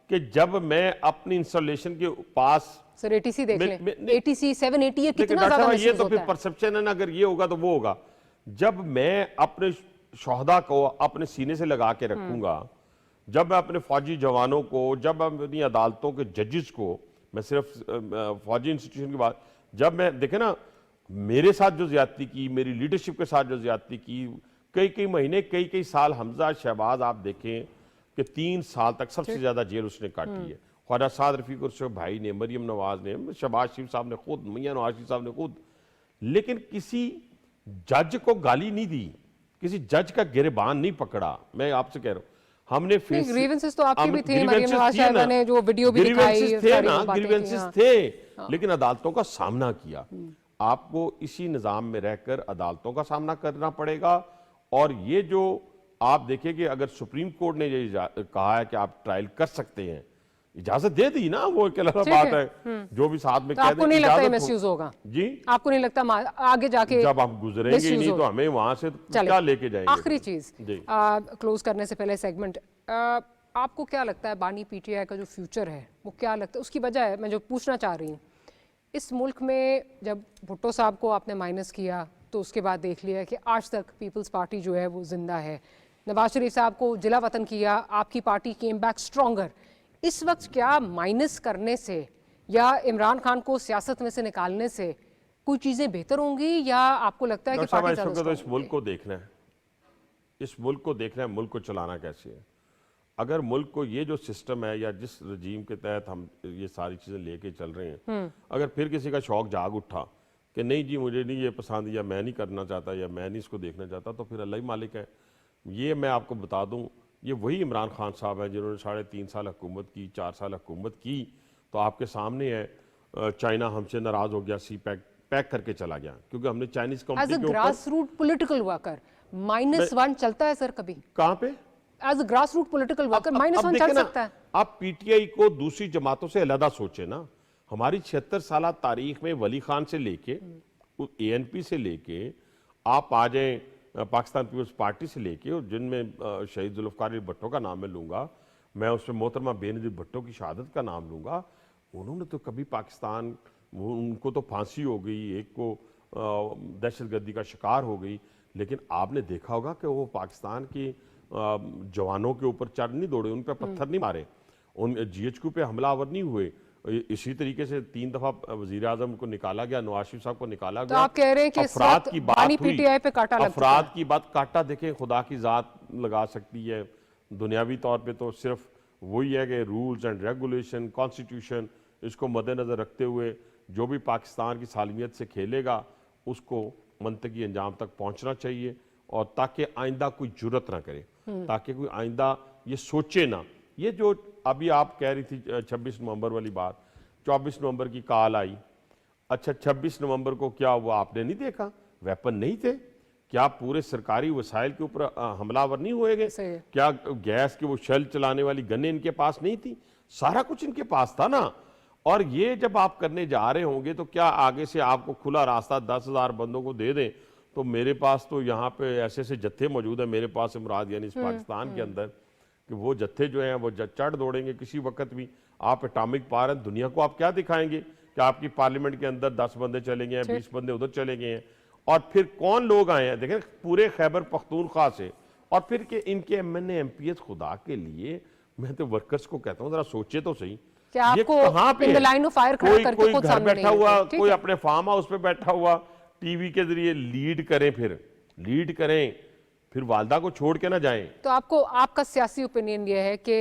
कि जब मैं अपनी इंस्टॉलेशन के पास, सर एटीसी देख लें, एटीसी 780 है, कितना ज्यादा ये तो फिर परसेप्शन है ना, अगर ये होगा तो वो होगा। जब मैं अपने शोहदा को अपने सीने से लगा के रखूंगा, जब मैं अपने फौजी जवानों को, जब मैं अपनी अदालतों के जजेस को, मैं सिर्फ फौजी इंस्टीट्यूशन की बात, जब मैं देखे ना मेरे साथ जो ज्यादती की, मेरी लीडरशिप के साथ जो ज्यादती की, कई महीने कई साल, हमजा शहबाज आप देखें कि 3 साल तक सबसे ज्यादा जेल उसने काटी है, ख्वाजा साद रफीक और उसके भाई ने, मरीम नवाज ने, शहबाज शरीफ साहब ने खुद, मियां नवाज शरीफ साहब ने खुद, लेकिन किसी जज को गाली नहीं दी, किसी जज का गिरबान नहीं पकड़ा। मैं आपसे कह रहा हूँ, हमने ग्रीवेंसेस तो आपकी भी थी, मरीम नवाज साहिबा ने जो वीडियो भी दिखाई, थे ना, ग्रीवेंसेस थे, लेकिन अदालतों का सामना किया। आपको इसी निज़ाम में रहकर अदालतों का सामना करना पड़ेगा। और ये जो आप देखिए कि अगर सुप्रीम कोर्ट ने ये कहा है कि आप ट्रायल कर सकते हैं, इजाजत दे दी ना, वो एक अलग बात है, जो भी साथ में तो कह आपको नहीं लगता मिसयूज होगा? जी, आपको नहीं लगता आगे जाके जब हम गुजरेंगे ही नहीं तो हमें वहां से क्या लेके जाएंगे? आखिरी चीज क्लोज करने से पहले सेगमेंट, आपको क्या लगता है बानी पीटीआई का जो फ्यूचर है वो क्या लगता है? उसकी वजह है, मैं जो पूछना चाह रही हूँ, इस मुल्क में जब भुट्टो साहब को आपने माइनस किया तो उसके बाद देख लिया कि आज तक पीपल्स पार्टी जो है वो जिंदा है। नवाज शरीफ साहब को जिला वतन किया, आपकी पार्टी केम बैक स्ट्रॉन्गर। इस वक्त क्या माइनस करने से या इमरान खान को सियासत में से निकालने से कोई चीजें बेहतर होंगी, या आपको लगता है कि पार्टी तो इस मुल्क को देखना है, इस मुल्क को देखना है, मुल्क को चलाना कैसे है। अगर मुल्क को ये जो सिस्टम है या जिस रजीम के तहत हम ये सारी चीज़ें लेके चल रहे हैं, अगर फिर किसी का शौक जाग उठा कि नहीं जी मुझे नहीं ये पसंद, या मैं नहीं करना चाहता, या मैं नहीं इसको देखना चाहता, तो फिर अल्लाह ही मालिक है। ये मैं आपको बता दूं, ये वही इमरान खान साहब हैं जिन्होंने 3.5 साल हुकूमत की, 4 साल हुकूमत की, तो आपके सामने है चाइना हमसे नाराज़ हो गया, सी पैक करके चला गया, क्योंकि हमने चाइनीज कंपनी के ऊपर ग्रास रूट पॉलिटिकल वर्कर -1 चलता है सर कभी? कहाँ पे as a grass root political worker -1 चल सकता है? आप पीटीआई को दूसरी जमातों से अलग सोचे ना। हमारी 76 साल तारीख में वली खान से लेके एएनपी से लेके आप आ जाएं पाकिस्तान पीपल्स पार्टी से लेके, और जिनमें शहीद जुल्फ़िकार अली भुट्टो का नाम मैं लूँगा, मैं उसमें मोहतरमा बेनज़ीर भुट्टो की शहादत का नाम लूँगा। उन्होंने तो कभी पाकिस्तान, उनको तो फांसी हो गई, एक को दहशतगर्दी का शिकार हो गई, लेकिन आपने देखा होगा कि वो पाकिस्तान की जवानों के ऊपर चढ़ नहीं दौड़े, उन पर पत्थर नहीं मारे, उन GHQ पे हमलावर नहीं हुए। इसी तरीके से 3 दफा वजीर आजम को निकाला गया, नवाज शरीफ साहब को निकाला गया। आप कह रहे हैं कि अफराद की बात हुई, पीटीआई पे कांटा लग चुका है। अफराद की बात, कांटा देखें खुदा की जात लगा सकती है, दुनियावी तौर पे तो सिर्फ वही है कि रूल्स एंड रेगुलेशन, कॉन्स्टिट्यूशन, इसको मद्देनजर रखते हुए जो भी पाकिस्तान की सालमियत से खेलेगा उसको मंतकी अंजाम तक पहुंचना चाहिए, और ताकि आइंदा कोई जुर्रत ना करे, ताकि कोई आइंदा ये सोचे ना। ये जो अभी आप कह रही थी 26 नवंबर वाली बात, 24 नवंबर की कॉल आई, अच्छा 26 नवंबर को क्या वो आपने नहीं देखा? वेपन नहीं थे क्या? पूरे सरकारी वसाइल के ऊपर हमलावर नहीं हुए गए क्या? गैस के वो शेल चलाने वाली गन्ने इनके पास नहीं थी? सारा कुछ इनके पास था ना। और ये जब आप करने जा रहे होंगे तो क्या आगे से आपको खुला रास्ता 10,000 बंदों को दे दें? तो मेरे पास तो यहाँ पे ऐसे ऐसे जत्थे मौजूद है, मेरे पास इमराद यानी इस पाकिस्तान के अंदर, कि वो जत्थे जो हैं वो चढ़ दौड़ेंगे किसी वक्त भी। आप एटॉमिक पावर हैं, दुनिया को आप क्या दिखाएंगे कि आपकी पार्लियामेंट के अंदर 10 बंदे चले गए हैं, 20 बंदे उधर चले गए हैं, और फिर कौन लोग आए हैं देखें पूरे खैबर पख्तूनख्वा से, और फिर के इनके MNA MPs खुदा के लिए, मैं तो वर्कर्स को कहता हूँ जरा सोचे तो सही, ये कहाँ पे कोई घर बैठा हुआ, कोई अपने फार्म हाउस पे बैठा हुआ टीवी के जरिए लीड करें, फिर वालदा को छोड़ के ना जाएं। तो आपको, आपका सियासी ओपिनियन ये है कि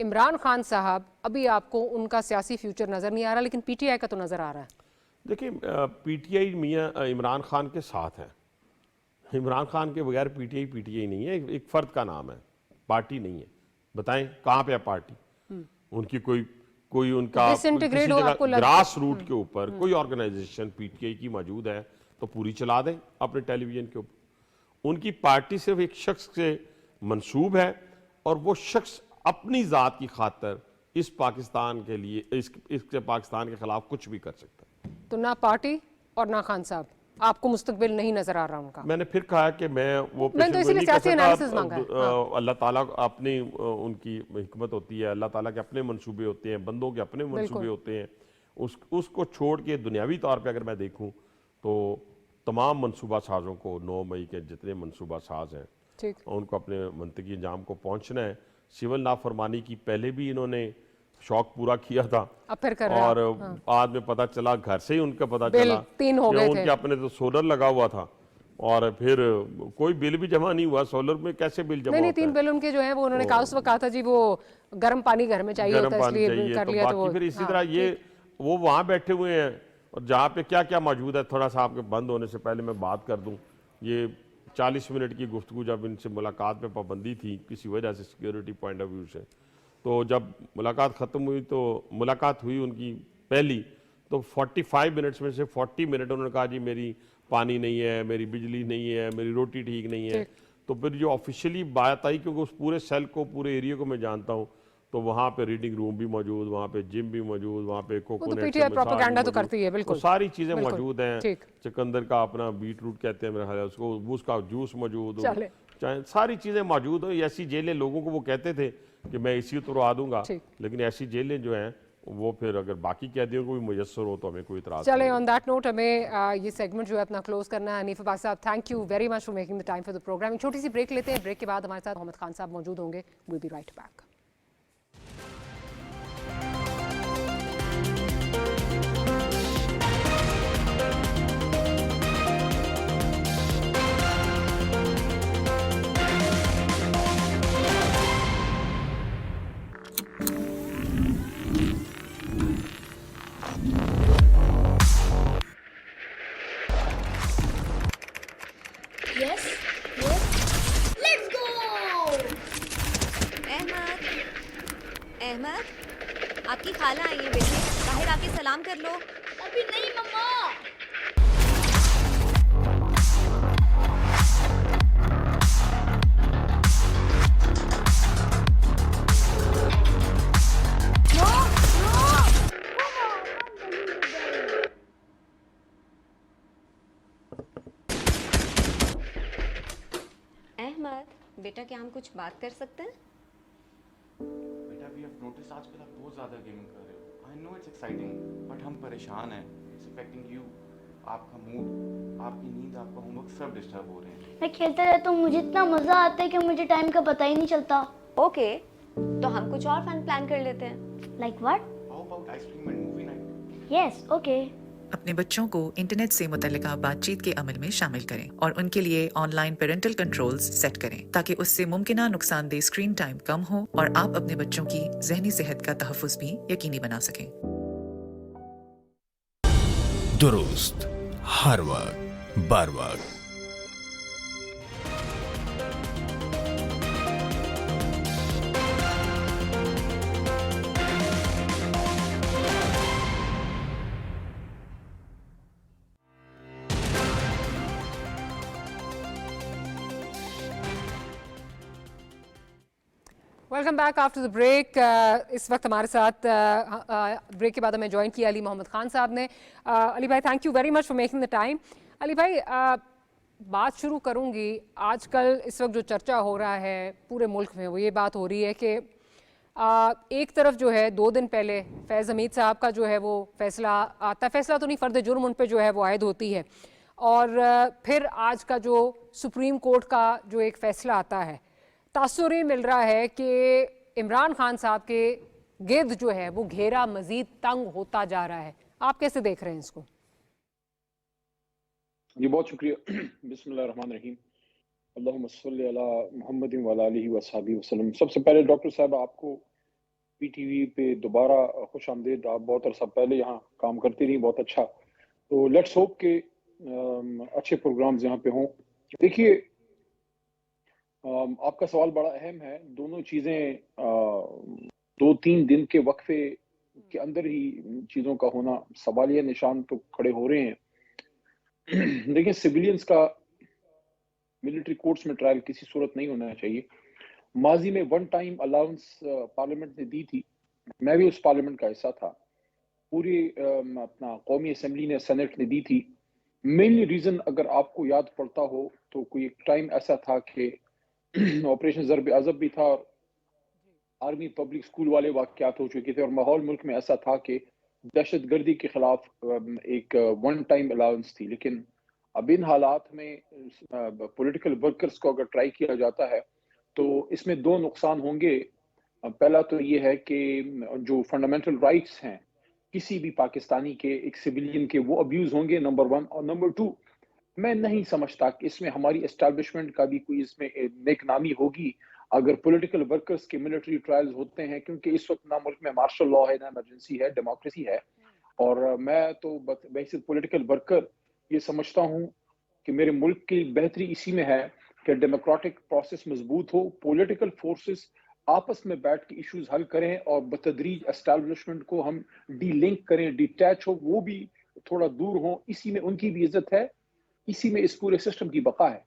इमरान खान साहब, अभी आपको उनका सियासी फ्यूचर नजर नहीं आ रहा, लेकिन पीटीआई का तो नजर आ रहा है? देखिए पीटीआई मियां इमरान खान के साथ है, इमरान खान के बगैर पीटीआई नहीं है, एक फर्द का नाम है, पार्टी नहीं है। बताएं कहाँ पे है पार्टी? उनकी कोई उनका ग्रास रूट के ऊपर कोई ऑर्गेनाइजेशन पीटीआई की मौजूद है तो पूरी चला दें अपने टेलीविजन के ऊपर। उनकी पार्टी सिर्फ एक शख्स से मंसूब है, और वो शख्स अपनी ज़ात की खातर इस पाकिस्तान के लिए, इसके पाकिस्तान के खिलाफ कुछ भी कर सकता है। तो ना पार्टी और ना खान साहब, आपको मुस्तकबिल नहीं नजर आ रहा उनका? मैंने फिर कहा कि मैं वो अल्लाह ताला अपनी उनकी हिकमत होती है, अल्लाह ताला के अपने मंसूबे होते हैं, बंदों के अपने मंसूबे होते हैं। उसको छोड़ के दुनियावी तौर पे अगर मैं देखूं तो तमाम मनसूबा साजों को 9 मई के जितने मनसूबा साज हैं उनको अपने मंतकी अंजाम को पहुंचना है। सिविल नाफरमानी की पहले भी इन्होंने शौक पूरा किया था, अब फिर कर और बाद में पता चला, घर से ही उनका पता चला कि उनके अपने तो सोलर लगा हुआ था, और फिर कोई बिल भी जमा नहीं हुआ। सोलर में कैसे बिल जमा नहीं होता 3 है? बिल उनके जो है वो उन्होंने कहा उस वक्त कहा था जी वो गर्म पानी घर में चाहिए होता गर्म है पानी इसलिए चाहिए, कर तो लिया तो बाकी वो फिर इसी हाँ, तरह ये वो वहाँ बैठे हुए हैं और जहाँ पे क्या क्या मौजूद है, थोड़ा सा आपके बंद होने से पहले मैं बात कर दूँ। ये 40 मिनट की गुफ्तगू जब इनसे मुलाकात पे पाबंदी थी किसी वजह से, सिक्योरिटी पॉइंट ऑफ व्यू से, तो जब मुलाकात ख़त्म हुई तो मुलाकात हुई उनकी पहली, तो 45 मिनट्स में से 40 मिनट उन्होंने कहा जी मेरी पानी नहीं है, मेरी बिजली नहीं है, मेरी रोटी ठीक नहीं है। तो फिर जो ऑफिशियली बात आई, क्योंकि उस पूरे सेल को, पूरे एरिया को मैं जानता हूँ, तो वहाँ पे रीडिंग रूम भी मौजूद, वहाँ पे जिम भी मौजूद, वहाँ पे कोकोनट से पीटीआई मसाज भी प्रोपेगेंडा तो मौजूद। करती है, बिल्कुल। तो सारी चीज़ें बिल्कुल, मौजूद हैं। ठीक। चुकंदर का अपना बीट रूट कहते हैं मेरे ख्याल है उसको, उसका जूस मौजूद हो, चले। चाहे सारी चीज़ें मौजूद हो। ऐसी जेलें लोगों को वो कहते थे कि मैं इसी उतरवा दूंगा, ठीक। लेकिन ऐसी जेलें जो हैं वो फिर अगर बाकी कैदियों को भी मुयस्सर हो तो हमें कोई इतराज़ चले नहीं। ऑन दैट नोट हमें ये सेगमेंट जो है अपना क्लोज करना है। हनीफ अब्बास साहब, thank you very much for making the time for the program. छोटी सी ब्रेक लेते हैं, ब्रेक के बाद हमारे साथ मोहम्मद खान साहब मौजूद होंगे। Will be right back. Yes, yes. Let's go! Ahmed, Ahmed, आपकी खाला आई है बेटे, बाहर आके सलाम कर लो। अभी नहीं मम्मा। No, no. अहमद, बेटा क्या हम कुछ बात कर सकते हैं? बेटा वी हैव नोटिस आजकल आप बहुत ज़्यादा गेमिंग कर रहे हो। I know it's exciting, but हम परेशान हैं। इट्स अफेक्टिंग यू, आपका मूड, आपकी नींद, आपका होमवर्क सब डिस्टर्ब हो रहे हैं। मैं खेलता रहता हूँ, मुझे इतना मजा आता है कि मुझे टाइम का पता ही नहीं चलता। ओके, तो हम कुछ और फन प्लान कर लेते हैं। Like what? How about ice cream and movie night? Yes, okay. अपने बच्चों को इंटरनेट से मुतल्लिका बातचीत के अमल में शामिल करें और उनके लिए ऑनलाइन पेरेंटल कंट्रोल्स सेट करें ताकि उससे मुमकिना नुकसानदेह स्क्रीन टाइम कम हो और आप अपने बच्चों की ज़हनी सेहत का तहफ़्फ़ुज़ भी यकीनी बना सकें। दुरुस्त, हर वक्त, बर वक्त। Welcome back after the break. इस वक्त हमारे साथ ब्रेक के बाद हमें ज्वाइन किया अली मोहम्मद खान साहब ने। अली भाई, thank you very much for making the time. Ali भाई, बात शुरू करूंगी। आजकल इस वक्त जो चर्चा हो रहा है पूरे मुल्क में वो ये बात हो रही है कि एक तरफ जो है 2 दिन पहले फैज़ हमीद साहब का जो है वो फैसला आता है, फैसला तो नहीं, फ़र्द जुर्म उन पर जो है वो आयद होती है, और फिर आज का जो सुप्रीम कोर्ट का जो एक फ़ैसला आता है, तासुर ये मिल रहा है कि इमरान खान साहब के गिर्द जो है वो घेरा मजीद तंग होता जा रहा है। आप कैसे देख रहे हैं इसको? जी बहुत शुक्रिया। बिस्मिल्लाहिर्रहमानिर्रहीम, अल्लाहुम्मा सल्ली अला मुहम्मदिन व अला आलिहि व अस्हाबिहि वसल्लम। सबसे पहले डॉक्टर साहब आपको पीटीवी पे दोबारा खुश आमदीद। आप बहुत अरसा पहले यहाँ काम करती रही, बहुत अच्छा। तो लेट्स होप के अच्छे प्रोग्राम्स यहाँ पे हों। देखिए, आपका सवाल बड़ा अहम है। दोनों चीज़ें 2-3 दिन के वक्फे के अंदर ही चीज़ों का होना, सवालिया निशान तो खड़े हो रहे हैं। देखिए, सिविलियंस का मिलिट्री कोर्ट्स में ट्रायल किसी सूरत नहीं होना चाहिए। माजी में 1 टाइम अलाउंस पार्लियामेंट ने दी थी, मैं भी उस पार्लियामेंट का हिस्सा था। पूरी अपना कौमी असेंबली ने, सेनेट ने दी थी। मेनली रीज़न अगर आपको याद पड़ता हो तो कोई एक टाइम ऐसा था कि ऑपरेशन ज़रब अज़ब भी था, आर्मी पब्लिक स्कूल वाले वाक़यात हो चुके थे और माहौल मुल्क में ऐसा था कि दहशतगर्दी के खिलाफ एक 1 टाइम अलाउंस थी। लेकिन अब इन हालात में पॉलिटिकल वर्कर्स को अगर ट्राई किया जाता है तो इसमें 2 नुकसान होंगे। पहला तो ये है कि जो फंडामेंटल राइट्स हैं किसी भी पाकिस्तानी के, एक सिविलियन के, वो अब्यूज़ होंगे, नंबर 1। और नंबर 2, मैं नहीं समझता कि इसमें हमारी एस्टैब्लिशमेंट का भी कोई इसमें नेकनामी होगी अगर पॉलिटिकल वर्कर्स के मिलिट्री ट्रायल्स होते हैं, क्योंकि इस वक्त ना मुल्क में मार्शल लॉ है, ना इमरजेंसी है, डेमोक्रेसी है। और मैं तो वैसे पॉलिटिकल वर्कर ये समझता हूँ कि मेरे मुल्क की बेहतरी इसी में है कि डेमोक्रेटिक प्रोसेस मजबूत हो, पॉलिटिकल फोर्सेस आपस में बैठ के इश्यूज हल करें और बतदरीज एस्टैब्लिशमेंट को हम डी-लिंक करें, डिटैच हो, वो भी थोड़ा दूर हो। इसी में उनकी भी इज्जत है, इसी में इस पूरे सिस्टम की बका है।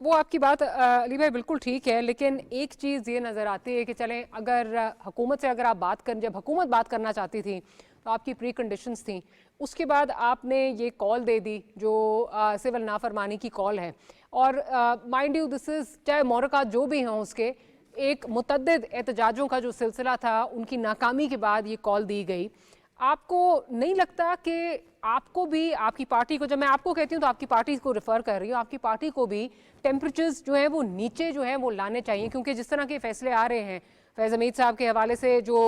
वो आपकी बात अली भाई बिल्कुल ठीक है, लेकिन एक चीज़ ये नज़र आती है कि चलें अगर हुकूमत से अगर आप बात करें, जब हुकूमत बात करना चाहती थी तो आपकी प्री कंडीशंस थी, उसके बाद आपने ये कॉल दे दी जो सिविल नाफरमानी की कॉल है। और माइंड यू दिस इज़ चाहे मोरक़ात जो भी हों उसके एक मुतअद्दिद एहतजाजों का जो सिलसिला था, उनकी नाकामी के बाद ये कॉल दी गई। आपको नहीं लगता कि आपको भी, आपकी पार्टी को, जब मैं आपको कहती हूँ तो आपकी पार्टी को रेफर कर रही हूँ, आपकी पार्टी को भी टेम्परेचर्स जो है वो नीचे जो है वो लाने चाहिए, क्योंकि जिस तरह के फैसले आ रहे हैं फैज़ हमीद साहब के हवाले से जो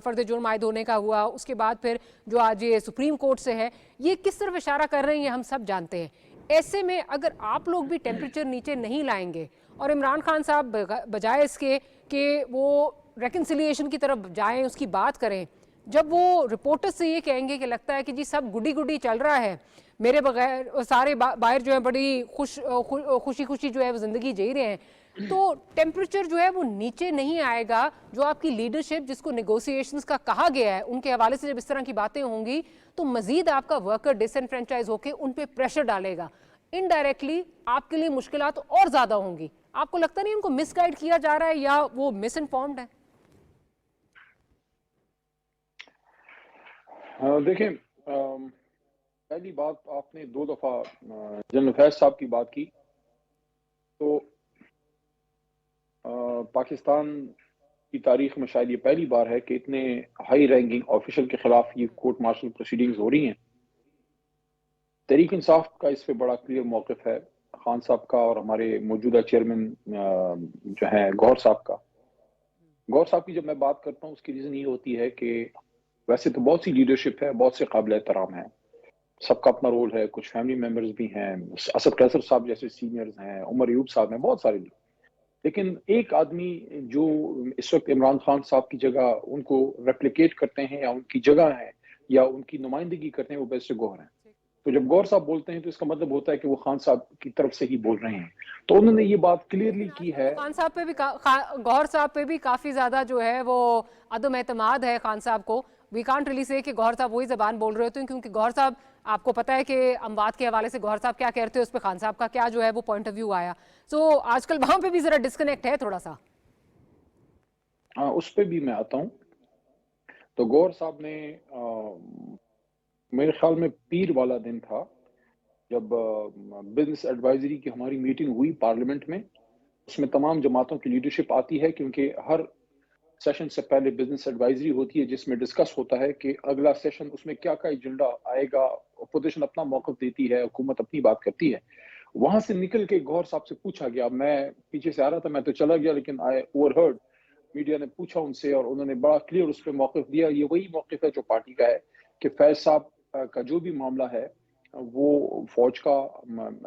फ़र्द जुर्म आयद होने का हुआ, उसके बाद फिर जो आज ये सुप्रीम कोर्ट से है, ये किस तरफ इशारा कर रहे हैं ये हम सब जानते हैं। ऐसे में अगर आप लोग भी टेम्परेचर नीचे नहीं लाएंगे और इमरान खान साहब बजाय इसके कि वो रेकन्सिलिएशन की तरफ जाएं, उसकी बात करें, जब वो रिपोर्टर्स से ये कहेंगे कि लगता है कि जी सब गुडी गुडी चल रहा है, मेरे बगैर सारे बाहर जो है बड़ी खुशी खुशी जो है वो ज़िंदगी जी रहे हैं, तो टेम्परेचर जो है वो नीचे नहीं आएगा। जो आपकी लीडरशिप जिसको नेगोशिएशंस का कहा गया है, उनके हवाले से जब इस तरह की बातें होंगी तो मजीद आपका वर्कर डिसएनफ्रेंचाइज होकर उन पर प्रेशर डालेगा, इनडायरेक्टली आपके लिए मुश्किलात और ज़्यादा होंगी। आपको लगता नहीं उनको मिसगाइड किया जा रहा है या वो मिस इन्फॉर्म्ड है? देखें, पहली बात आपने 2 दफ़ा जनरल फैज साहब की बात की, तो पाकिस्तान की तारीख में शायद ये पहली बार है कि इतने हाई रैंकिंग ऑफिशियल के खिलाफ ये कोर्ट मार्शल प्रोसीडिंग्स हो रही हैं। तहरीक इंसाफ का इस पे बड़ा क्लियर मौक़िफ़ है, खान साहब का और हमारे मौजूदा चेयरमैन जो हैं गौहर साहब का। गौहर साहब की जब मैं बात करता हूँ उसकी रीज़न ये होती है कि वैसे तो बहुत सी लीडरशिप है, बहुत से काबिल एहतराम है, सबका अपना रोल है, कुछ फैमिली मेंबर्स भी हैं, असद कैसर साहब जैसे सीनियर्स हैं, उमर अयूब साहब हैं, बहुत सारे लोग। लेकिन एक आदमी जो इस वक्त इमरान खान साहब की जगह उनको रेप्लिकेट करते हैं या उनकी जगह है या उनकी नुमाइंदगी करते हैं, वो बैरिस्टर गौहर हैं। तो जब गौहर साहब बोलते हैं तो इसका मतलब होता है कि वो खान साहब की तरफ से ही बोल रहे हैं। तो उन्होंने ये बात क्लियरली की है। खान साहब पे भी गौहर साहब पे भी काफ़ी ज़्यादा जो है वो अदम एतमाद है खान साहब को। वी कांट रियली से कि गौहर साहब वही ज़बान बोल रहे होते हैं, क्योंकि गौहर साहब, आपको पता है कि अमवात के हवाले से गौहर साहब क्या कहते हैं, उस पर खान साहब का क्या जो है वो पॉइंट ऑफ व्यू आया। सो आजकल वहाँ पे भी ज़रा डिस्कनेक्ट है थोड़ा सा। हाँ, उस पर भी मैं आता हूँ। तो गौहर साहब ने मेरे ख्याल में पीर वाला दिन था जब बिजनेस एडवाइजरी की हमारी मीटिंग हुई पार्लियामेंट में। उसमें तमाम जमातों की लीडरशिप आती है, क्योंकि हर सेशन से पहले बिजनेस एडवाइजरी होती है जिसमें डिस्कस होता है कि अगला सेशन उसमें क्या क्या एजेंडा आएगा। अपोजिशन अपना मौक़िफ़ देती है, हुकूमत अपनी बात करती है। वहां से निकल के गौहर साहब से पूछा गया, मैं पीछे से आ रहा था, मैं तो चला गया, लेकिन आई ओवरहर्ड, मीडिया ने पूछा उनसे और उन्होंने बड़ा क्लियर उस पर मौक़िफ़ दिया। ये वही मौक़िफ़ है जो पार्टी का है कि फैज साहब का जो भी मामला है वो फौज का,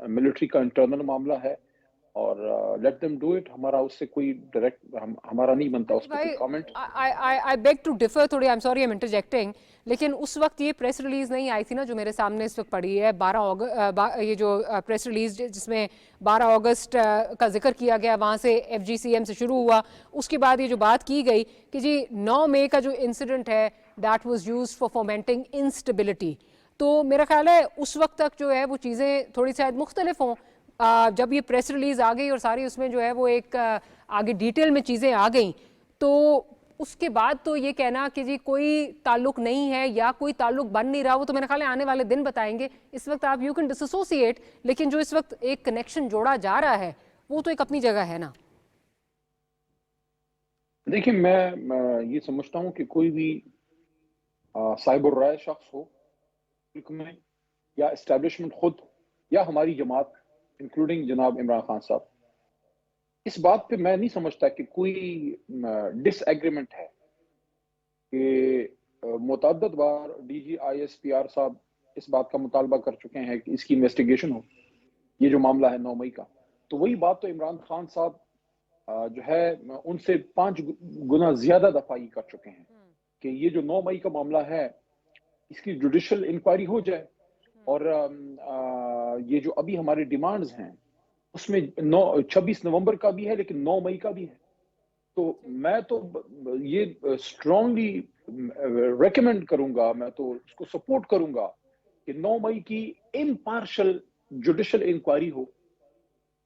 मिलिट्री का इंटरनल मामला है और लेट देम डू इट। हमारा उससे कोई डायरेक्ट हमारा नहीं बनता उस पर कोई comment. I beg to differ थोड़ी, I am sorry I am interjecting, लेकिन उस वक्त ये प्रेस रिलीज नहीं आई थी ना जो मेरे सामने इस वक्त पड़ी है। 12 अगस्त ये जो प्रेस रिलीज जिसमें 12 अगस्त का जिक्र किया गया, वहाँ से FGCM से शुरू हुआ, उसके बाद ये जो बात की गई कि जी 9 मई का जो इंसिडेंट है that was used for fomenting instability. तो मेरा ख्याल है उस वक्त तक जो है वो चीज़ें थोड़ी शायद मुख्तलिफ हों। जब ये प्रेस रिलीज आ गई और सारी उसमें जो है वो एक आगे डिटेल में चीज़ें आ गई, तो उसके बाद तो ये कहना कि जी कोई ताल्लुक नहीं है या कोई ताल्लुक बन नहीं रहा, वो तो मेरे ख्याल है आने वाले दिन बताएंगे। इस वक्त आप यू कैन डिसोसिएट, लेकिन जो इस वक्त एक कनेक्शन जोड़ा जा रहा है वो तो एक अपनी जगह है ना। देखिए, मैं ये समझता हूँ कि कोई भी साहिब राय शख्स हो मुल्क में या एस्टेब्लिशमेंट खुद या हमारी जमात इंक्लूडिंग जनाब इमरान खान साहब, इस बात पे मैं नहीं समझता कि कोई डिसएग्रीमेंट है कि मुतअद्दिद बार DG ISPR साहब इस बात का मुतालबा कर चुके हैं कि इसकी इन्वेस्टिगेशन हो, ये जो मामला है 9 मई का। तो वही बात तो इमरान खान साहब जो है उनसे 5 गुना ज्यादा दफा ये कर चुके हैं कि ये जो 9 मई का मामला है इसकी जुडिशियल इंक्वायरी हो जाए, और ये जो अभी हमारी डिमांड्स हैं उसमें 26 नवंबर का भी है लेकिन 9 मई का भी है। तो मैं तो ये स्ट्रांगली रेकमेंड करूंगा, मैं तो उसको सपोर्ट करूंगा कि 9 मई की इम्पार्शियल जुडिशियल इंक्वायरी हो,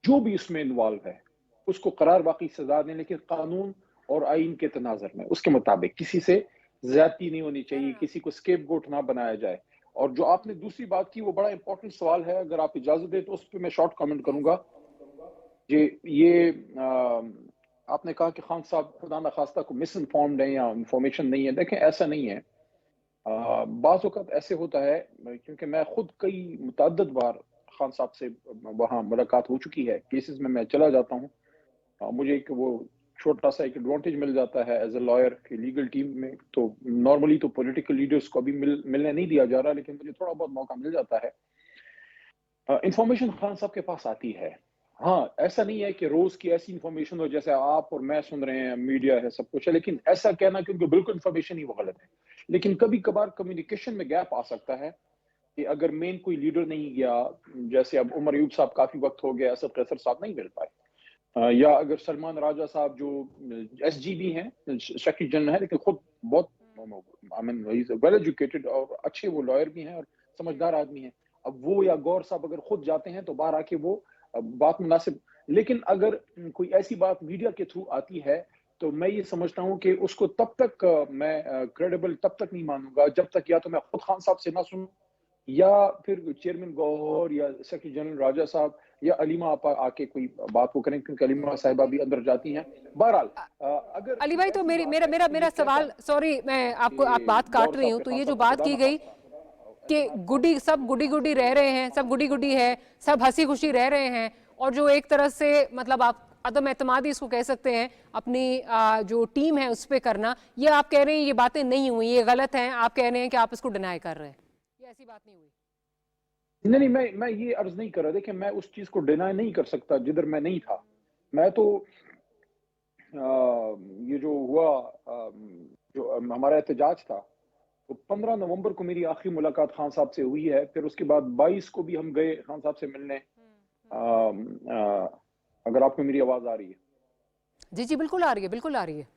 जो भी इसमें इन्वॉल्व है उसको करार वाकई सजा दें, लेकिन कानून और आइन के तनाजर में उसके मुताबिक, किसी से ज्यादती नहीं होनी चाहिए, किसी को स्केपगोट ना बनाया जाए। और जो आपने दूसरी बात की वो बड़ा इंपॉर्टेंट सवाल है, अगर आप इजाजत दें तो उस पर मैं शॉर्ट कमेंट करूंगा। ये आपने कहा कि खान साहब खुदा न खास्ता को मिस इन्फॉर्म्ड है या इंफॉर्मेशन नहीं है। देखें, ऐसा नहीं है। बाज़ वक़्त ऐसे होता है, क्योंकि मैं खुद कई मुतअद्दिद बार खान साहब से वहाँ मुलाकात हो चुकी है, केसेस में मैं चला जाता हूँ, मुझे एक वो छोटा सा एक एडवांटेज मिल जाता है एज ए लॉयर की लीगल टीम में। तो नॉर्मली तो पॉलिटिकल लीडर्स को अभी मिलने नहीं दिया जा रहा, लेकिन मुझे थोड़ा बहुत मौका मिल जाता है। इंफॉर्मेशन खान साहब के पास आती है। हाँ, ऐसा नहीं है कि रोज की ऐसी इंफॉर्मेशन हो जैसे आप और मैं सुन रहे हैं, मीडिया है, सब कुछ है, लेकिन ऐसा कहना क्योंकि बिल्कुल इंफॉर्मेशन ही वो गलत है। लेकिन कभी कभार कम्युनिकेशन में गैप आ सकता है कि अगर मेन कोई लीडर नहीं गया, जैसे अब उमर अयूब साहब काफी वक्त हो गया, असद कैसर साहब नहीं मिल पाए, या अगर सलमान राजा साहब जो SGB हैं, सेक्रेटरी जनरल है, लेकिन खुद बहुत वेल एजुकेटेड और अच्छे वो लॉयर भी हैं और समझदार आदमी हैं, अब वो या गौर साहब अगर खुद जाते हैं तो बाहर आके वो बात मुनासिब। लेकिन अगर कोई ऐसी बात मीडिया के थ्रू आती है तो मैं ये समझता हूँ कि उसको तब तक मैं क्रेडिबल तब तक नहीं मानूंगा जब तक या तो मैं खुद खान साहब से ना सुनूं, या फिर चेयरमैन गौहर या सेक्रेटरी जनरल राजा साहब या अलीमा आपा आके कोई बात को करें, क्योंकि अलीमा साहिबा भी अंदर जाती हैं। बहरहाल अगर अली भाई, तो मेरा सवाल, सॉरी मैं आप बात काट रही हूँ, तो ये जो बात की गई कि सब गुडी रह रहे हैं, सब गुडी है, सब हंसी खुशी रह रहे हैं, और जो एक तरह से मतलब आप अदम एतमादी इसको कह सकते हैं अपनी जो टीम है उस पर करना, ये आप कह रहे हैं ये बातें नहीं हुई, ये गलत हैं, आप कह रहे हैं कि आप इसको डिनाई कर रहे हैं, ये ऐसी बात नहीं हुई? नहीं, मैं ये अर्ज नहीं कर रहा। देखिए, मैं उस चीज को डिनाई नहीं कर सकता जिधर मैं नहीं था। मैं तो ये जो हुआ, जो हमारा एहतजाज था, तो 15 नवंबर को मेरी आखिरी मुलाकात खान साहब से हुई है। फिर उसके बाद 22 को भी हम गए खान साहब से मिलने। अगर आपको मेरी आवाज आ रही है? जी बिल्कुल आ रही है, बिल्कुल आ रही है।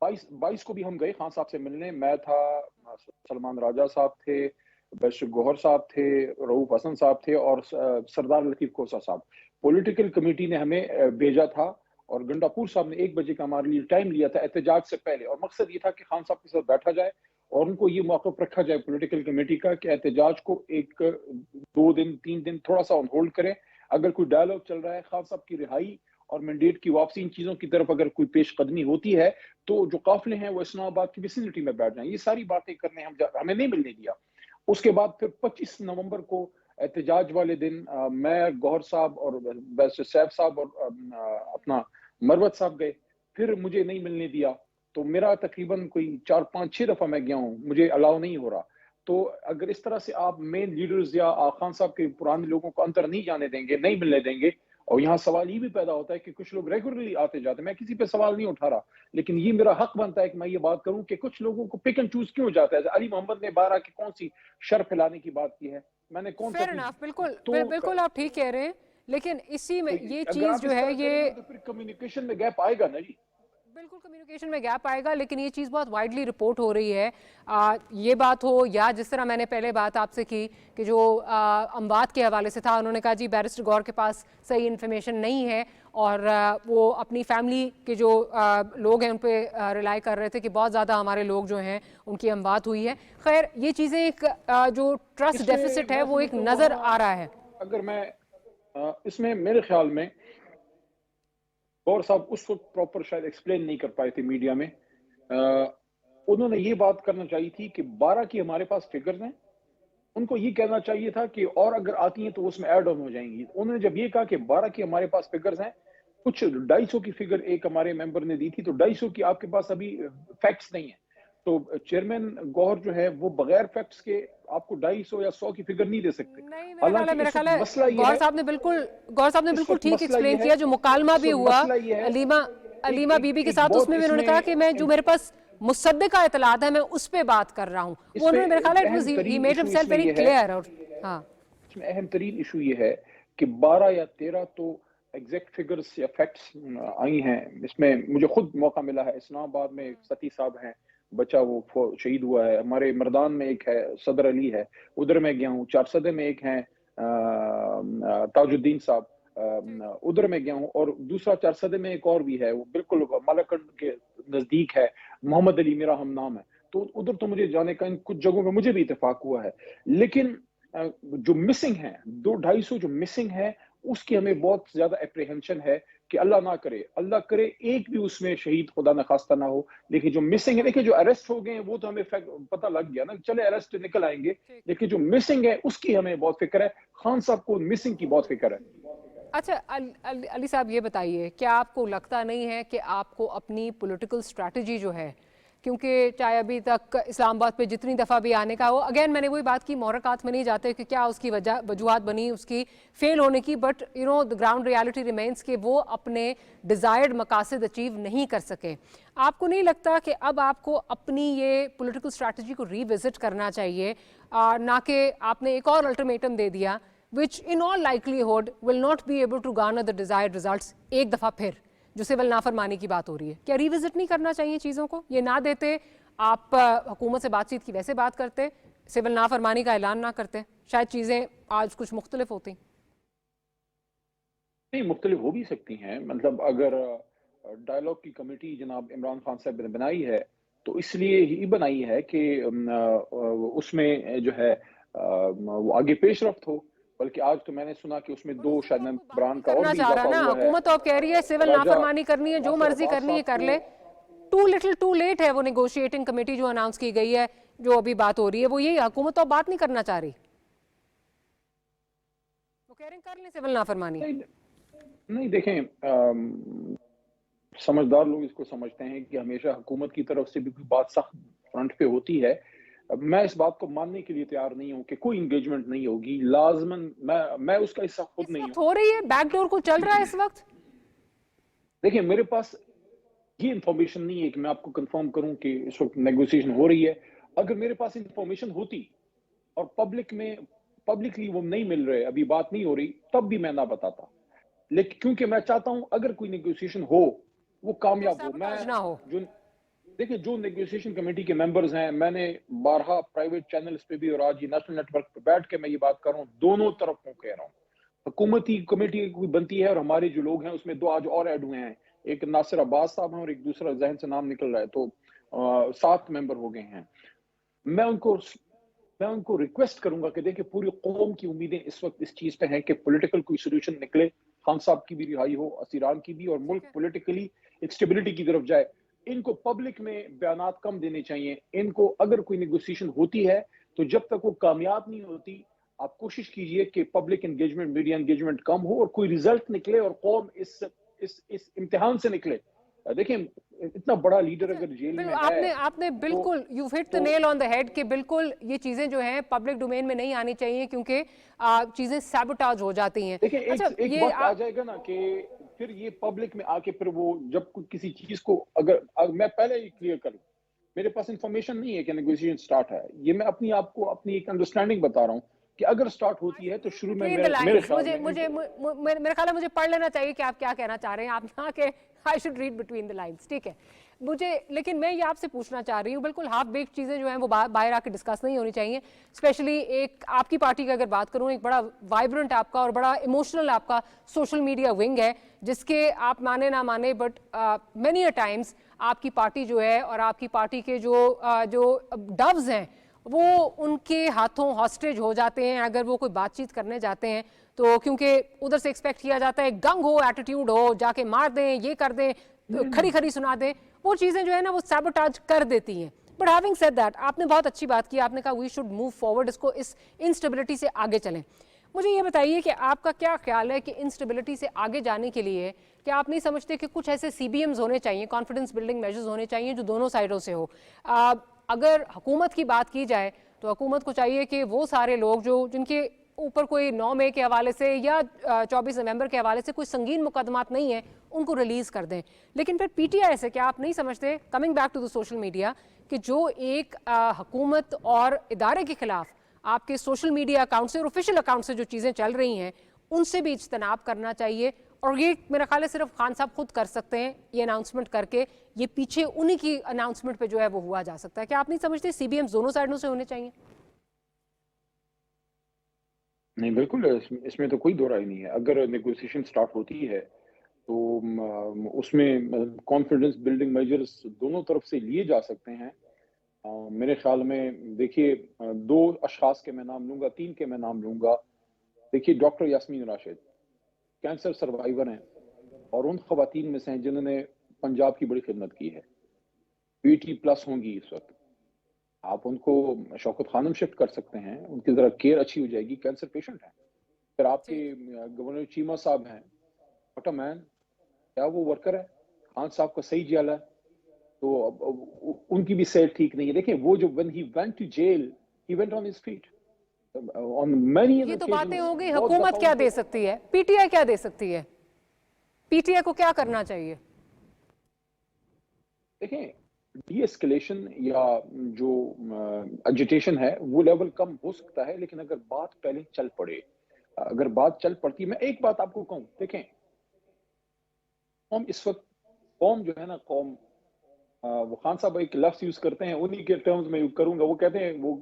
22 को भी हम गए खान साहब से मिलने। मैं था, सलमान राजा साहब थे, बैरिस्टर गौहर साहब थे, रऊफ हसन साहब थे और सरदार लतीफ कोसा साहब। पॉलिटिकल कमेटी ने हमें भेजा था और गंडापुर साहब ने 1 बजे का हमारे लिए टाइम लिया था एहतजाज से पहले, और मकसद ये था कि खान साहब के साथ बैठा जाए और उनको ये मौका रखा जाए पॉलिटिकल कमेटी का कि एहतजाज को 1-2 दिन 3 दिन थोड़ा सा ऑन होल्ड करें। अगर कोई डायलॉग चल रहा है, खान साहब की रिहाई और मैंडेट की वापसी, इन चीजों की तरफ अगर कोई पेशकदमी होती है तो जो काफिले हैं वो इस्लामाबाद की विसिनिटी में बैठ जाएं। ये सारी बातें करने हमें नहीं मिलने दिया। उसके बाद फिर 25 नवंबर को एहतजाज वाले दिन मैं, गौहर साहब और बैरिस्टर सैफ साहब और अपना मरवत साहब गए, फिर मुझे नहीं मिलने दिया। तो मेरा तकरीबन कोई 4-5-6 दफा मैं गया हूँ, मुझे अलाउ नहीं हो रहा। तो अगर इस तरह से आप मेन लीडर्स या खान साहब के पुराने लोगों को अंदर नहीं जाने देंगे, नहीं मिलने देंगे, और यहाँ सवाल ये भी पैदा होता है कि कुछ लोग रेगुलरली आते जाते, मैं किसी पे सवाल नहीं उठा रहा, लेकिन ये मेरा हक बनता है कि मैं ये बात करूं कि कुछ लोगों को पिक एंड चूज क्यों जाता है। अली मोहम्मद ने 12 की कौन सी शर फैलाने की बात की है, मैंने कौन सा? बिल्कुल आप ठीक कह रहे हैं, लेकिन इसी में ये चीज जो है ये तो फिर कम्युनिकेशन में गैप आएगा ना जी। बिल्कुल कम्युनिकेशन में गैप आएगा, लेकिन ये चीज़ बहुत वाइडली रिपोर्ट हो रही है। ये बात हो या जिस तरह मैंने पहले बात आपसे की कि जो अमवात के हवाले से था, उन्होंने कहा जी बैरिस्टर गौहर के पास सही इन्फॉर्मेशन नहीं है और वो अपनी फैमिली के जो लोग हैं उन पर रिलाई कर रहे थे कि बहुत ज़्यादा हमारे लोग जो हैं उनकी अमवात हुई है। खैर, ये चीज़ें एक जो ट्रस्ट डेफिसिट है वो एक नज़र आ रहा है। अगर मैं इसमें मेरे ख्याल में गौर साहब उस वक्त प्रॉपर शायद एक्सप्लेन नहीं कर पाए थे मीडिया में। उन्होंने ये बात करना चाहिए थी कि 12 की हमारे पास फिगर्स हैं, उनको ये कहना चाहिए था कि और अगर आती हैं तो उसमें ऐड ऑन हो जाएंगी। उन्होंने जब ये कहा कि 12 की हमारे पास फिगर्स हैं, कुछ 250 की फिगर एक हमारे मेंबर ने दी थी, तो 250 की आपके पास अभी फैक्ट्स नहीं है। तो चेयरमैन गौहर जो है वो बगैर फैक्ट्स के आपको 250 या 100 की फिगर नहीं दे सकते। नहीं, मेरा ख्याल है गौहर साहब ने बिल्कुल ठीक एक्सप्लेन किया। जो मुकालमा भी हुआ अलीमा बीबी के साथ, उसमें भी उन्होंने कहा कि मैं जो मेरे पास मुसद्दिका इतलात है मैं उस पे बात कर रहा हूँ। वो उन्होंने मेरा ख्याल है he made himself very clear। और हाँ, इसमें अहम तरीन इशू ये है कि 12 या 13 तो एग्जैक्ट फिगर्स या फैक्ट्स आई हैं। इसमें मुझे खुद मौका मिला है, इस्लामाबाद में सती साहब हैं, बच्चा वो शहीद हुआ है। हमारे मर्दान में एक है सदर अली है, उधर मैं गया हूँ। चारसदे में एक है ताजुद्दीन साहब, उधर मैं गया हूँ। और दूसरा चारसदे में एक और भी है, वो बिल्कुल मालाकंड के नजदीक है, मोहम्मद अली मेरा हम नाम है। तो उधर तो मुझे जाने का, इन कुछ जगहों पे मुझे भी इत्तेफाक हुआ है। लेकिन जो मिसिंग है 200-250 जो मिसिंग है, उसकी हमें बहुत ज्यादा एप्रीहेंशन है कि अल्लाह ना करे एक भी उसमें शहीद खुदा न खास्ता ना हो। लेकिन जो मिसिंग है, देखिए जो अरेस्ट हो गए हैं वो तो हमें पता लग गया ना, चले अरेस्ट निकल आएंगे। लेकिन जो मिसिंग है उसकी हमें बहुत फिक्र है। खान साहब को मिसिंग की बहुत फिक्र है। अच्छा अली साहब, ये बताइए, क्या आपको लगता नहीं है कि आपको अपनी पॉलिटिकल स्ट्रैटेजी जो है, क्योंकि चाहे अभी तक इस्लामाबाद पे जितनी दफ़ा भी आने का हो, अगेन मैंने वही बात की, मोहरकात में नहीं जाते कि क्या उसकी वजूहत बनी उसकी फेल होने की, but you know the ground reality remains कि वो अपने डिज़ायर्ड मकासद अचीव नहीं कर सके। आपको नहीं लगता कि अब आपको अपनी ये पॉलिटिकल स्ट्रैटेजी को रीविजिट करना चाहिए, ना कि आपने एक और अल्टीमेटम दे दिया which in all likelihood will not be able to garner the desired results एक दफ़ा फिर, जो सिविल नाफरमानी की बात हो रही है? क्या रिविजिट नहीं करना चाहिए चीज़ों को? ये ना देते, आप हुकूमत से बातचीत की वैसे बात करते, सिविल नाफरमानी का ऐलान ना करते, शायद चीज़ें आज कुछ मुख्तलिफ होती। नहीं, मुख्तलिफ हो भी सकती हैं। मतलब अगर डायलॉग की कमेटी जनाब इमरान खान साहब ने बनाई है तो इसलिए ही बनाई है कि उसमें जो है वो आगे पेशरफ्त हो। बल्कि आज तो मैंने सुना कि उसमें 2 शायद मेंबरान का और भी इजाफा हुआ है। हुकूमत तो अब कह रही है सिविल नाफरमानी करनी है, जो मर्जी करनी है कर ले। टू लिटिल टू लेट है वो नेगोशिएटिंग कमेटी जो अनाउंस की गई है, जो अभी बात हो रही है, वो यही हुकूमत तो अब बात नहीं करना चाह रही, वो कह रहे हैं कर ले सिविल नाफरमानी। नहीं देखें, समझदार लोग इसको समझते हैं कि हमेशा हुकूमत की तरफ से भी कोई बात सख्त फ्रंट पे होती है। मैं इस बात को मानने के लिए तैयार नहीं हूं कि कोई एंगेजमेंट नहीं होगी लाजमन। मैं उसका हिस्सा खुद नहीं हूं। हो रही है, बैकडोर को चल रहा है इस वक्त। देखिए, मेरे पास ये इंफॉर्मेशन नहीं है कि मैं आपको कंफर्म करूं कि इस वक्त नेगोशिएशन हो रही है। अगर मेरे पास इंफॉर्मेशन होती और पब्लिकली वो नहीं मिल रहे, अभी बात नहीं हो रही, तब भी मैं ना बताता। लेकिन क्योंकि मैं चाहता हूं अगर कोई नेगोशिएशन हो वो कामयाब हो। मैं ना हो। देखिए, जो नेगोशिएशन कमेटी के मेंबर्स हैं, मैंने बारहा प्राइवेट चैनल्स पे भी और आज ये नेशनल नेटवर्क पे बैठ के मैं ये बात कर रहा हूँ, दोनों तरफों कह रहा हूँ। हुकूमती कमेटी कोई बनती है और हमारे जो लोग हैं उसमें 2 आज और ऐड हुए हैं, एक नासिर अब्बास साहब हैं और एक दूसरा जहन से नाम निकल रहा है, तो 7 मेंबर हो गए हैं। मैं उनको रिक्वेस्ट करूंगा कि देखिए, पूरी कौम की उम्मीदें इस वक्त इस चीज पे हैं कि पॉलिटिकल कोई सोल्यूशन निकले, खान साहब की भी रिहाई हो, असीरान की भी, और मुल्क पॉलिटिकली एक स्टेबिलिटी की तरफ जाए। इनको पब्लिक में बयानात कम देने चाहिए। इनको अगर कोई नेगोशिएशन होती है तो जब तक वो कामयाब नहीं होती, आप कोशिश कीजिए कि पब्लिक एंगेजमेंट, मीडिया एंगेजमेंट कम हो और कोई रिजल्ट निकले और कौम इस इम्तिहान से निकले। देखिए, इतना बड़ा लीडर अगर जेल में है, आपने बिल्कुल you hit the nail on the head कि बिल्कुल ये चीजें जो हैं पब्लिक डोमेन में नहीं आनी चाहिए, क्योंकि चीजें सैबोटाज हो जाती हैं। देखिए, एक वक्त आ जाएगा ना कि फिर ये पब्लिक में आके फिर वो जब किसी चीज को अगर मैं पहले ही क्लियर करूं, मेरे पास इंफॉर्मेशन नहीं है कि नेगोशिएशन स्टार्ट है। ये मैं अपनी एक अंडरस्टैंडिंग बता रहा हूं कि अगर स्टार्ट होती है तो शुरू में मेरे ख्याल है मुझे पढ़ लेना चाहिए कि आप क्या कहना चाह रहे हैं। आप यहाँ के I should read between the lines, ठीक है मुझे। लेकिन मैं ये आपसे पूछना चाह रही हूँ, बिल्कुल हाफ बेक्ड चीज़ें जो हैं वो बाहर आके डिस्कस नहीं होनी चाहिए। स्पेशली एक आपकी पार्टी की अगर बात करूँ, एक बड़ा वाइब्रेंट आपका और बड़ा इमोशनल आपका सोशल मीडिया विंग है, जिसके आप माने ना माने बट मैनी अ टाइम्स आपकी पार्टी जो है और आपकी पार्टी के जो डव्स हैं वो उनके हाथों हॉस्टेज हो जाते हैं अगर वो कोई बातचीत करने जाते हैं तो, क्योंकि उधर से एक्सपेक्ट किया जाता है गंग हो, एटीट्यूड हो, जाके मार दें, ये कर दें, खरी सुना दें। वो चीज़ें जो है ना वो सैबोटाज कर देती हैं। बट हैविंग सेड दैट, आपने बहुत अच्छी बात की, आपने कहा वी शुड मूव फॉरवर्ड, इसको इस इंस्टेबिलिटी से आगे चलें। मुझे ये बताइए कि आपका क्या ख्याल है कि इंस्टेबिलिटी से आगे जाने के लिए क्या आप नहीं समझते कि कुछ ऐसे CBMs होने चाहिए, कॉन्फिडेंस बिल्डिंग मेजर्स होने चाहिए जो दोनों साइडों से हो? अगर हुकूमत की बात की जाए तो हुकूमत को चाहिए कि वो सारे लोग जिनके ऊपर कोई 9 मई के हवाले से या 24 नवंबर के हवाले से कोई संगीन मुकदमात नहीं है, उनको रिलीज कर दें। लेकिन फिर PTI से क्या आप नहीं समझते, coming back to the social media, कि जो एक हुकूमत और इदारे के खिलाफ आपके सोशल मीडिया अकाउंट से और ऑफिशियल अकाउंट से जो चीज़ें चल रही हैं उनसे भी इज्तनाब करना चाहिए, और ये मेरा ख्याल है सिर्फ खान साहब खुद कर सकते हैं ये अनाउंसमेंट करके, ये पीछे उन्हीं की अनाउंसमेंट पे जो है वो हुआ जा सकता है। क्या आप नहीं समझते CBMs दोनों साइडों से होने चाहिए? नहीं, बिल्कुल इसमें तो कोई दो राय नहीं है। अगर नेगोशिएशन स्टार्ट होती है तो उसमें कॉन्फिडेंस बिल्डिंग मेजर्स दोनों तरफ से लिए जा सकते हैं। मेरे ख्याल में देखिए, 2 अशखास के मैं नाम लूंगा, 3 के मैं नाम लूंगा। देखिए, doctor Yasmeen Rashid cancer survivor हैं और उन खवातीन में से हैं जिन्होंने पंजाब की बड़ी खिदमत की है। 80+ होंगी इस वक्त। आप उनको शौकत खानम शिफ्ट कर सकते हैं, उनकी जरा केयर अच्छी हो जाएगी, कैंसर पेशेंट है। फिर आपके गवर्नर चीमा साहब हैं, व्हाट अ मैन, क्या वो वर्कर है? खान साहब का सही जियाला है, तो उनकी भी सेहत ठीक नहीं है। देखिए, वो जो when he went to jail, he went on his feet on many. ये तो बातें हो गई, हुकूमत क्या दे सकती है, PTI क्या दे सकती है, PTI को क्या करना चाहिए? देखें, डी-एस्केलेशन या जो एजिटेशन है वो लेवल कम हो सकता है, लेकिन अगर बात पहले चल पड़े, अगर बात चल पड़ती, मैं एक बात आपको कहूं, देखें, कौम इस वक्त, कौम जो है ना, कौम, वो खान साहब एक लफ्ज यूज करते हैं, उन्हीं के टर्म्स में यूज करूंगा, वो कहते हैं वो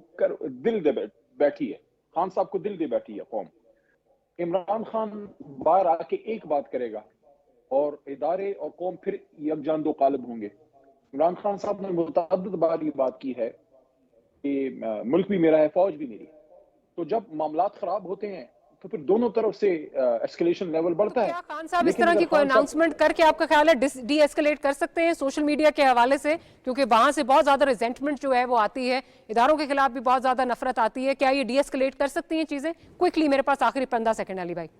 दिल दे बैठी है। खान साहब को दिल दे बैठी है कौम। इमरान खान बाहर आके एक बात करेगा और इदारे और कौम फिर यकजान दो कालब होंगे। इमरान खान साहब ने मुतअद्दिद बार ये बात की है कि मुल्क भी मेरा है, फौज भी मेरी। तो जब मामलात खराब होते हैं तो फिर दोनों तरफ से एस्केलेशन लेवल बढ़ता है। क्या खान साहब इस तरह की कोई अनाउंसमेंट करके आपका ख्याल है डी एस्केलेट कर सकते हैं सोशल मीडिया के हवाले से? क्योंकि वहां से बहुत ज्यादा रिजेंटमेंट जो है वो आती है, इदारों के खिलाफ भी बहुत ज्यादा नफरत आती है। क्या ये डी एस्केलेट कर सकती हैं चीजें? क्विकली, मेरे पास आखिरी 15 सेकंड, अली भाई।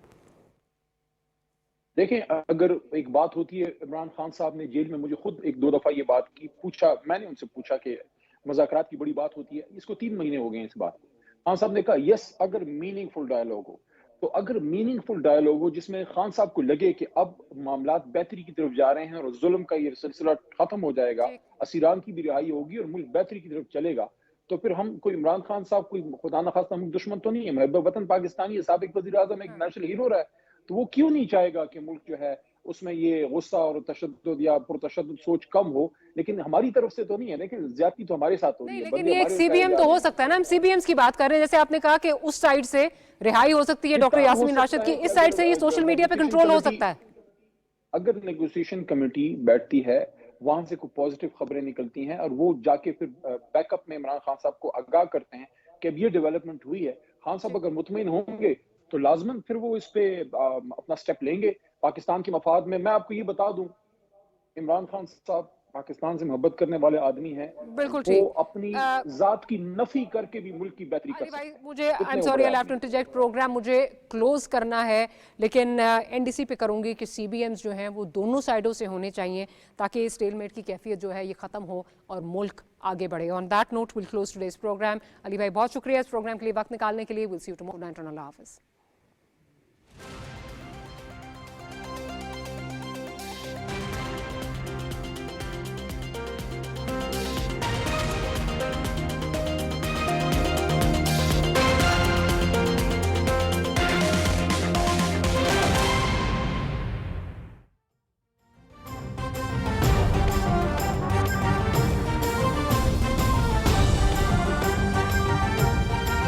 देखें, अगर एक बात होती है, इमरान खान साहब ने जेल में मुझे खुद 1-2 दफा ये बात की, पूछा, मैंने उनसे पूछा कि मुज़ाकरात की बड़ी बात होती है, इसको 3 महीने हो गए इस बात को। खान साहब ने कहा यस, अगर मीनिंगफुल डायलॉग हो, तो अगर मीनिंगफुल डायलॉग हो जिसमें खान साहब को लगे कि अब मामलात बेहतरी की तरफ जा रहे हैं और जुल्म का ये सिलसिला खत्म हो जाएगा, असीरान की भी रिहाई होगी और मुल्क बेहतरी की तरफ चलेगा, तो फिर हम कोई इमरान खान साहब कोई खुदा न खास्ता हम दुश्मन तो नहीं है, महबूब वतन पाकिस्तानी है, साबिक वज़ीर आज़म एक नेशनल हीरो रहा है, तो वो क्यों नहीं चाहेगा कि मुल्क जो है उसमें ये गुस्सा और तशद्दुद या पुरतशद्दुद सोच कम हो? लेकिन हमारी तरफ से तो नहीं है, लेकिन ज्यादती तो हमारे साथ हो रही है। लेकिन ये एक CBM तो हो सकता है ना, हम CBMs की बात कर रहे हैं। जैसे आपने कहा कि उस साइड से रिहाई हो सकती है डॉक्टर यास्मीन राशिद की, इस साइड से ये सोशल मीडिया पे कंट्रोल हो सकता है। अगर नेगोशिएशन कमेटी बैठती है, वहां से कोई पॉजिटिव खबरें निकलती हैं और वो जाके फिर बैकअप में इमरान खान साहब को आगाह करते हैं कि अब ये डेवलपमेंट हुई है, खान साहब अगर मुतमईन होंगे तो लाजमन फिर वो इस पे अपना स्टेप लेंगे पाकिस्तान के मफाद में। मैं आपको ये बता दूं, इमरान खान साहब पाकिस्तान से मोहब्बत करने वाले आदमी हैं, बिल्कुल वो अपनी जात की नफी करके भी मुल्क की बेहतरी कर सकते हैं। मुझे I am sorry, I have to interject, program मुझे क्लोज करना है, लेकिन NDC पे करूंगी कि CBMs जो हैं वो दोनों साइडों से होने चाहिए ताकि स्टेलमेट की कैफियत जो है ये खत्म हो और मुल्क आगे बढ़े। On that note will close today's program. Ali भाई, बहुत शुक्रिया इस प्रोग्राम के लिए वक्त निकालने के लिए। Will see you tomorrow night. Allah हाफिज़।